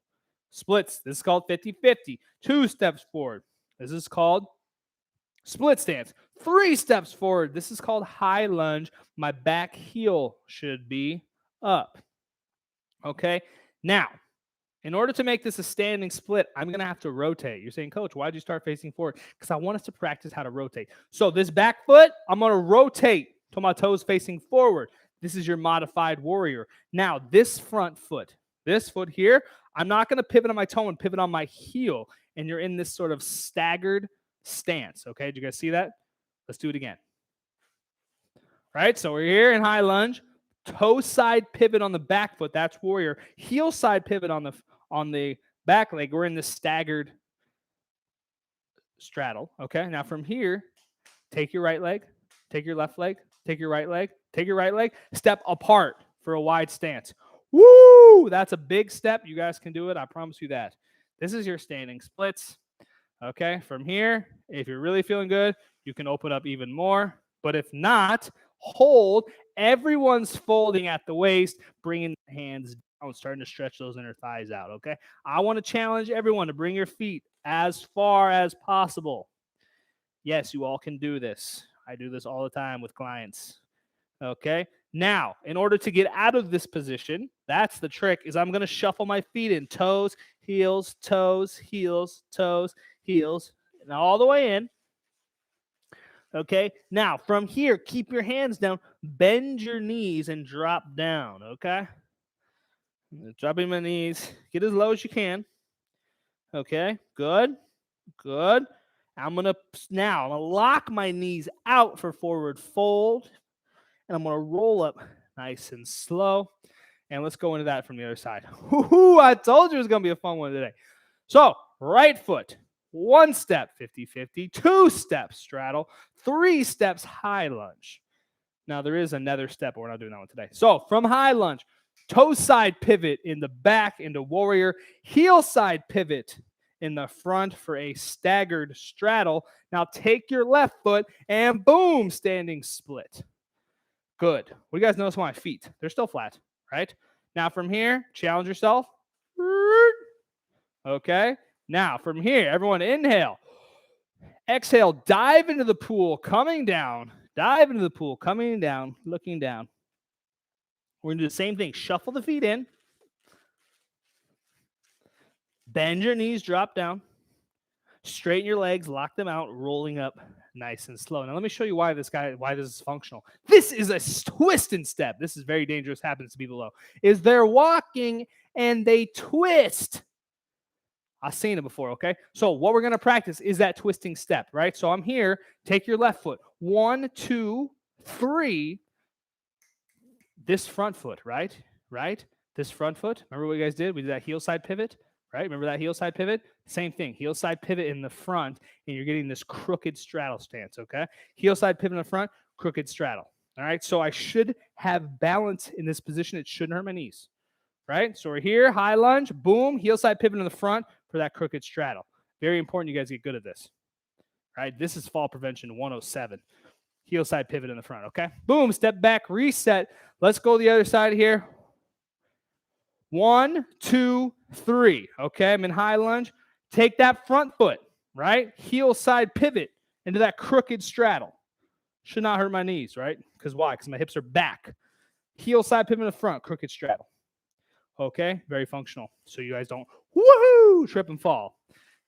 Splits. This is called 50-50. 2 steps forward. This is called split stance. 3 steps forward. This is called high lunge. My back heel should be up. Okay? Now, in order to make this a standing split, I'm going to have to rotate. You're saying, Coach, why did you start facing forward? Because I want us to practice how to rotate. So this back foot, I'm going to rotate till my toes facing forward. This is your modified warrior. Now, this front foot, this foot here, I'm not going to pivot on my toe and pivot on my heel. And you're in this sort of staggered stance. Okay, did you guys see that? Let's do it again. Right, so we're here in high lunge. Toe side pivot on the back foot, that's warrior. Heel side pivot on the back leg. We're in the staggered straddle. Okay, now from here, take your right leg, take your left leg, take your right leg, take your right leg, step apart for a wide stance. Woo! That's a big step. You guys can do it. I promise you that. This is your standing splits. Okay, from here, if you're really feeling good, you can open up even more. But if not, hold. Everyone's folding at the waist, bringing the hands down, starting to stretch those inner thighs out, okay? I want to challenge everyone to bring your feet as far as possible. Yes, you all can do this. I do this all the time with clients, okay? Now, in order to get out of this position, that's the trick, is I'm going to shuffle my feet in. Toes, heels, toes, heels, toes, heels, and all the way in. Okay, now from here, keep your hands down, bend your knees, and drop down. Okay, dropping my knees, get as low as you can. Okay, good, good. I'm gonna lock my knees out for forward fold, and I'm gonna roll up nice and slow. And let's go into that from the other side. I told you it was gonna be a fun one today. So right foot. 1 step, 50-50, 2 steps straddle, 3 steps high lunge. Now, there is another step, but we're not doing that one today. So, from high lunge, toe side pivot in the back into warrior, heel side pivot in the front for a staggered straddle. Now, take your left foot and boom, standing split. Good. What do you guys notice with my feet? They're still flat, right? Now, from here, challenge yourself. Okay. Now, from here, everyone inhale. Exhale, dive into the pool, coming down. Dive into the pool, coming down, looking down. We're going to do the same thing. Shuffle the feet in. Bend your knees, drop down. Straighten your legs, lock them out, rolling up nice and slow. Now, let me show you why this is functional. This is a twist and step. This is very dangerous, happens to be below. Is they're walking and they twist. I've seen it before, okay? So what we're going to practice is that twisting step, right? So I'm here. Take your left foot. 1, 2, 3. This front foot, right? Right? This front foot. Remember what you guys did? We did that heel side pivot, right? Remember that heel side pivot? Same thing. Heel side pivot in the front, and you're getting this crooked straddle stance, okay? Heel side pivot in the front, crooked straddle, all right? So I should have balance in this position. It shouldn't hurt my knees, right? So we're here, high lunge, boom, heel side pivot in the front, for that crooked straddle. Very important you guys get good at this. Right? This is fall prevention 107. Heel side pivot in the front, okay? Boom, step back, reset. Let's go the other side here. 1, 2, 3. Okay, I'm in high lunge. Take that front foot, right? Heel side pivot into that crooked straddle. Should not hurt my knees, right? Because why? Because my hips are back. Heel side pivot in the front, crooked straddle. Okay, very functional. So you guys don't woohoo trip and fall.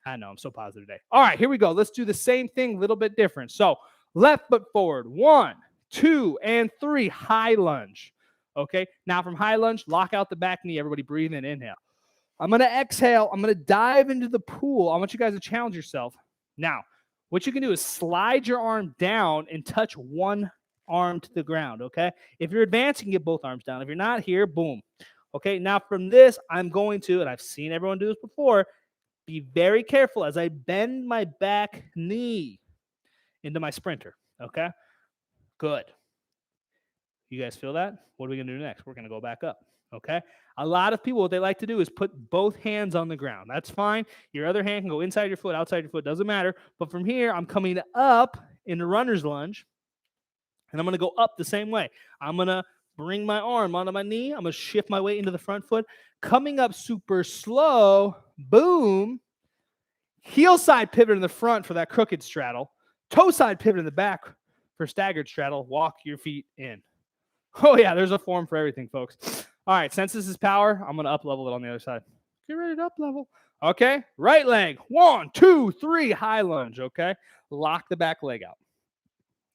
I know, I'm so positive today. All right, here we go. Let's do the same thing, a little bit different. So left foot forward, 1, 2, and 3, high lunge. Okay, now from high lunge, lock out the back knee. Everybody breathe in, inhale. I'm going to exhale. I'm going to dive into the pool. I want you guys to challenge yourself. Now, what you can do is slide your arm down and touch one arm to the ground, okay? If you're advancing, get both arms down. If you're not here, boom. Okay, now from this, I'm going to, and I've seen everyone do this before, be very careful as I bend my back knee into my sprinter, okay? Good. You guys feel that? What are we going to do next? We're going to go back up, Okay. A lot of people, what they like to do is put both hands on the ground. That's fine. Your other hand can go inside your foot, outside your foot, doesn't matter. But from here, I'm coming up in the runner's lunge, and I'm going to go up the same way. I'm going to bring my arm onto my knee. I'm going to shift my weight into the front foot. Coming up super slow, boom. Heel side pivot in the front for that crooked straddle. Toe side pivot in the back for staggered straddle. Walk your feet in. Oh, yeah, there's a form for everything, folks. All right, since this is power, I'm going to up-level it on the other side. Get ready to up-level. Okay, right leg. 1, 2, 3, high lunge, okay? Lock the back leg out.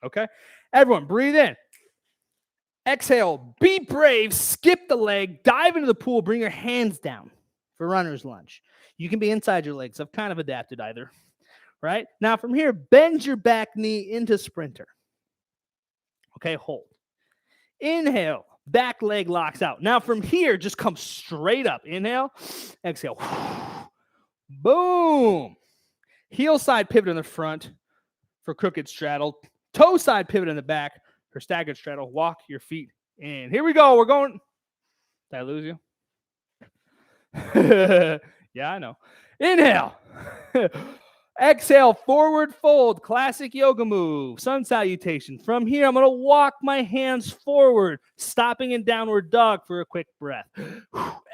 Okay, everyone, breathe in. Exhale, be brave, skip the leg, dive into the pool, bring your hands down for runner's lunge. You can be inside your legs. I've kind of adapted either, right? Now from here, bend your back knee into sprinter. Okay, hold. Inhale, back leg locks out. Now from here, just come straight up. Inhale, exhale. Boom. Heel side pivot in the front for crooked straddle. Toe side pivot in the back for staggered straddle. Walk your feet in. Here we go. We're going. Did I lose you? Yeah, I know. Inhale. Exhale, forward fold, classic yoga move, sun salutation. From here, I'm going to walk my hands forward, stopping in downward dog for a quick breath.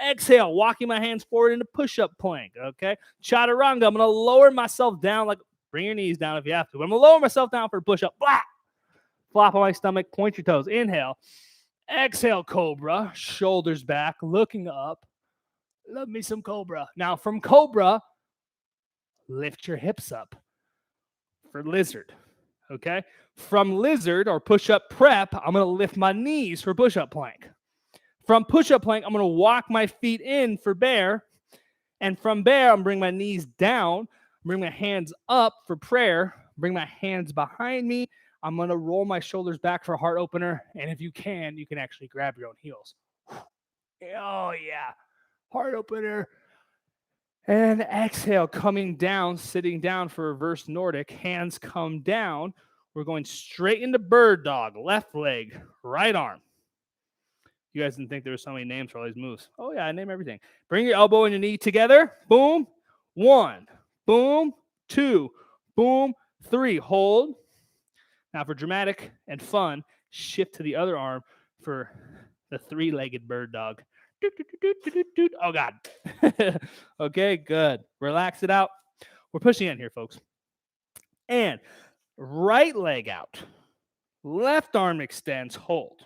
Exhale, walking my hands forward into push-up plank, okay? Chaturanga, I'm going to lower myself down, like bring your knees down if you have to. I'm going to lower myself down for a push-up. Blah! Flop on my stomach, point your toes. Inhale. Exhale, cobra, shoulders back, looking up. Love me some cobra. Now, from cobra, lift your hips up for lizard, okay? From lizard or push-up prep, I'm going to lift my knees for push-up plank. From push-up plank, I'm going to walk my feet in for bear. And from bear, I'm going to bring my knees down, bring my hands up for prayer, bring my hands behind me. I'm going to roll my shoulders back for heart opener. And if you can actually grab your own heels. Oh, yeah. Heart opener. And exhale, coming down, sitting down for reverse Nordic. Hands come down. We're going straight into bird dog. Left leg, right arm. You guys didn't think there were so many names for all these moves. Oh, yeah, I name everything. Bring your elbow and your knee together. Boom. 1. Boom. 2. Boom. 3. Hold. Now for dramatic and fun, shift to the other arm for the 3-legged bird dog. Oh, God. Okay, good. Relax it out. We're pushing in here, folks. And right leg out. Left arm extends. Hold.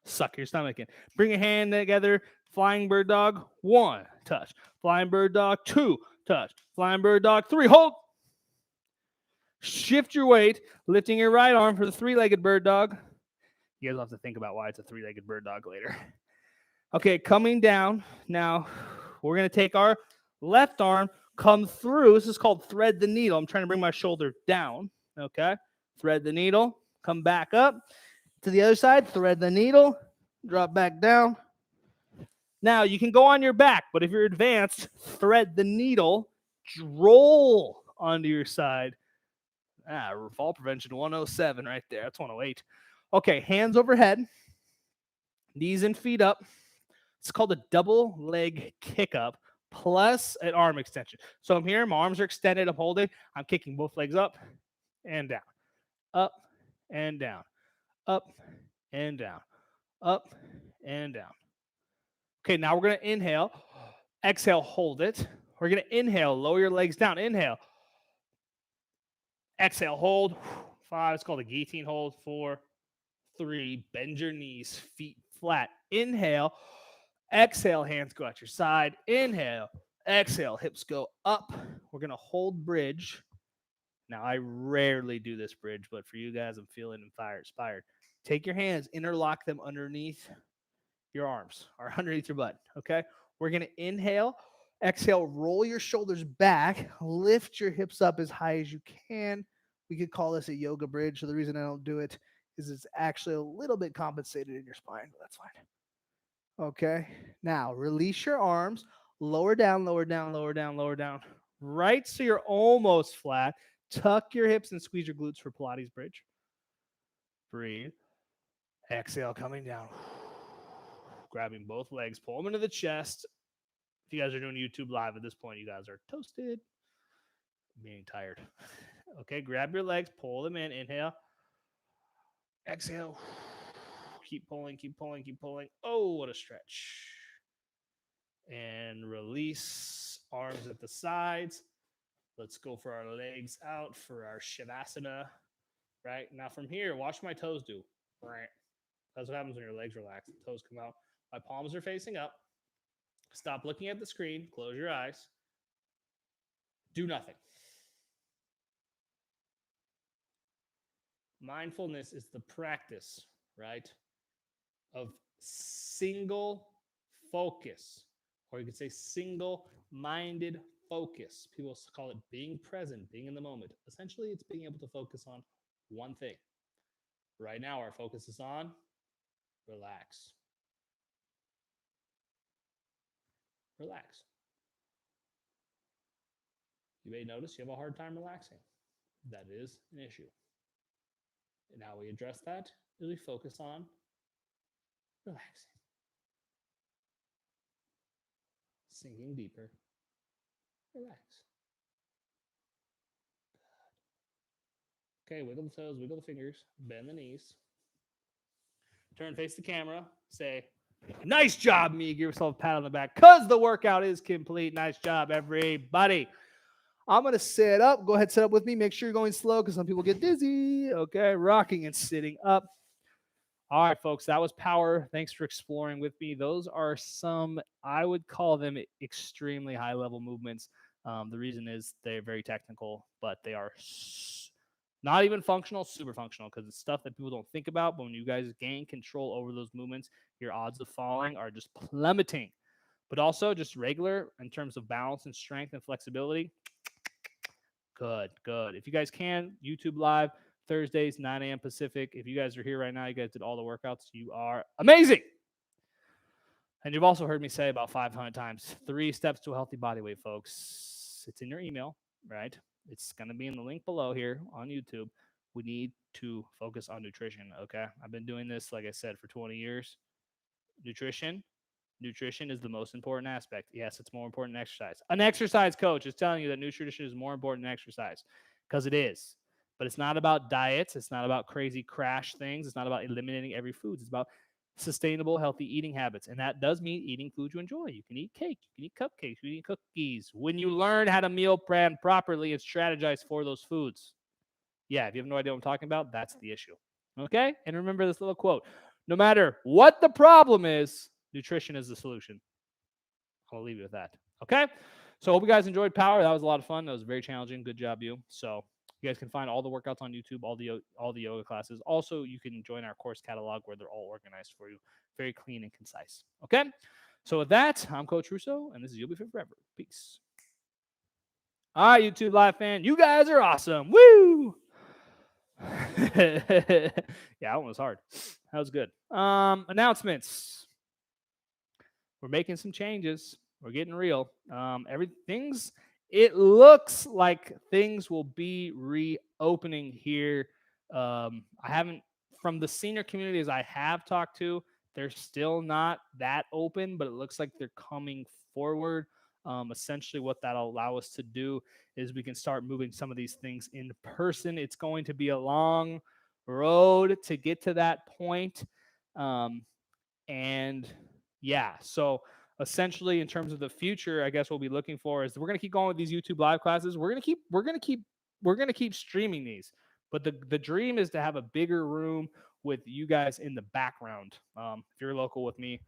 Suck your stomach in. Bring your hand together. Flying bird dog. 1. Touch. Flying bird dog. 2. Touch. Flying bird dog. 3. Hold. Shift your weight. Lifting your right arm for the 3-legged bird dog. You guys will have to think about why it's a 3-legged bird dog later. Okay, coming down. Now, we're going to take our left arm, come through. This is called thread the needle. I'm trying to bring my shoulder down. Okay, thread the needle. Come back up to the other side. Thread the needle. Drop back down. Now, you can go on your back, but if you're advanced, thread the needle. Roll onto your side. Fall prevention 107 right there. That's 108. Okay, hands overhead. Knees and feet up. It's called a double leg kick up plus an arm extension. So I'm here, my arms are extended, I'm holding, I'm kicking both legs up and down, up and down, up and down, up and down. Okay, now we're going to inhale, exhale, hold it. We're going to inhale, lower your legs down, inhale, exhale, hold. 5, it's called a guillotine hold. 4, 3, bend your knees, feet flat. Inhale. Exhale, hands go at your side. Inhale. Exhale, hips go up. We're going to hold bridge. Now, I rarely do this bridge, but for you guys, I'm feeling inspired. Take your hands, interlock them underneath your arms or underneath your butt, okay? We're going to inhale. Exhale, roll your shoulders back. Lift your hips up as high as you can. We could call this a yoga bridge. So the reason I don't do it is it's actually a little bit compensated in your spine, but that's fine. Okay, now release your arms, lower down, lower down, lower down, lower down. Right, so you're almost flat. Tuck your hips and squeeze your glutes for Pilates Bridge. Breathe. Exhale, coming down. grabbing both legs, pull them into the chest. If you guys are doing YouTube live at this point, you guys are toasted. Being tired. Okay, grab your legs, pull them in, inhale, exhale. Keep pulling, keep pulling, keep pulling. Oh, what a stretch. And release, arms at the sides. Let's go for our legs out for our Shavasana. Right? Now from here, watch my toes do. Right. That's what happens when your legs relax. The toes come out. My palms are facing up. Stop looking at the screen. Close your eyes. Do nothing. Mindfulness is the practice, right, of single focus, or you could say single-minded focus. People call it being present, being in the moment. Essentially, it's being able to focus on one thing. Right now, our focus is on relax. Relax. You may notice you have a hard time relaxing. That is an issue. And how we address that is we focus on relaxing. Sinking deeper. Relax. Good. Okay, wiggle the toes, wiggle the fingers, bend the knees. Turn, face the camera. Say, nice job, me. Give yourself a pat on the back because the workout is complete. Nice job, everybody. I'm going to sit up. Go ahead, sit up with me. Make sure you're going slow because some people get dizzy. Okay, rocking and sitting up. All right, folks, that was power. Thanks for exploring with me. Those are some, I would call them extremely high-level movements. The reason is they're very technical, but they are not even functional, super functional, because it's stuff that people don't think about. But when you guys gain control over those movements, your odds of falling are just plummeting. But also just regular in terms of balance and strength and flexibility. Good, good. If you guys can, YouTube Live, Thursdays, 9 a.m. Pacific. If you guys are here right now, you guys did all the workouts. You are amazing. And you've also heard me say about 500 times, 3 steps to a healthy body weight, folks. It's in your email, right? It's going to be in the link below here on YouTube. We need to focus on nutrition, okay? I've been doing this, like I said, for 20 years. Nutrition is the most important aspect. Yes, it's more important than exercise. An exercise coach is telling you that nutrition is more important than exercise because it is. But it's not about diets. It's not about crazy crash things. It's not about eliminating every food. It's about sustainable, healthy eating habits. And that does mean eating food you enjoy. You can eat cake. You can eat cupcakes. You can eat cookies. When you learn how to meal plan properly and strategize for those foods. Yeah, if you have no idea what I'm talking about, that's the issue. Okay? And remember this little quote. No matter what the problem is, nutrition is the solution. I'll leave you with that. Okay? So I hope you guys enjoyed power. That was a lot of fun. That was very challenging. Good job, you. So you guys can find all the workouts on YouTube, all the yoga classes. Also, you can join our course catalog where they're all organized for you. Very clean and concise. Okay? So with that, I'm Coach Russo, and this is You'll Be Fit Forever. Peace. All right, YouTube Live fan. You guys are awesome. Woo! Yeah, that one was hard. That was good. Announcements. We're making some changes. We're getting real. It looks like things will be reopening here. I haven't, from the senior communities I have talked to, they're still not that open, but it looks like they're coming forward. Essentially, what that'll allow us to do is we can start moving some of these things in person. It's going to be a long road to get to that point. And yeah, so essentially in terms of the future, I guess we'll be looking for is we're going to keep going with these YouTube live classes. We're going to keep streaming these, but the dream is to have a bigger room with you guys in the background. If you're local with me,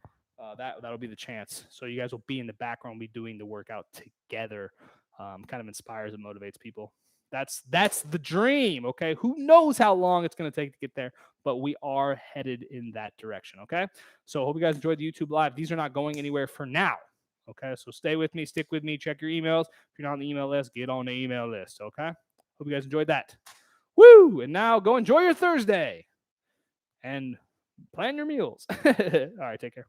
that'll be the chance. So you guys will be in the background, be doing the workout together. Kind of inspires and motivates people. That's the dream. Okay. Who knows how long it's going to take to get there, but we are headed in that direction. Okay. So I hope you guys enjoyed the YouTube live. These are not going anywhere for now. Okay. So stay with me, stick with me, check your emails. If you're not on the email list, get on the email list. Okay. Hope you guys enjoyed that. Woo. And now go enjoy your Thursday and plan your meals. All right. Take care.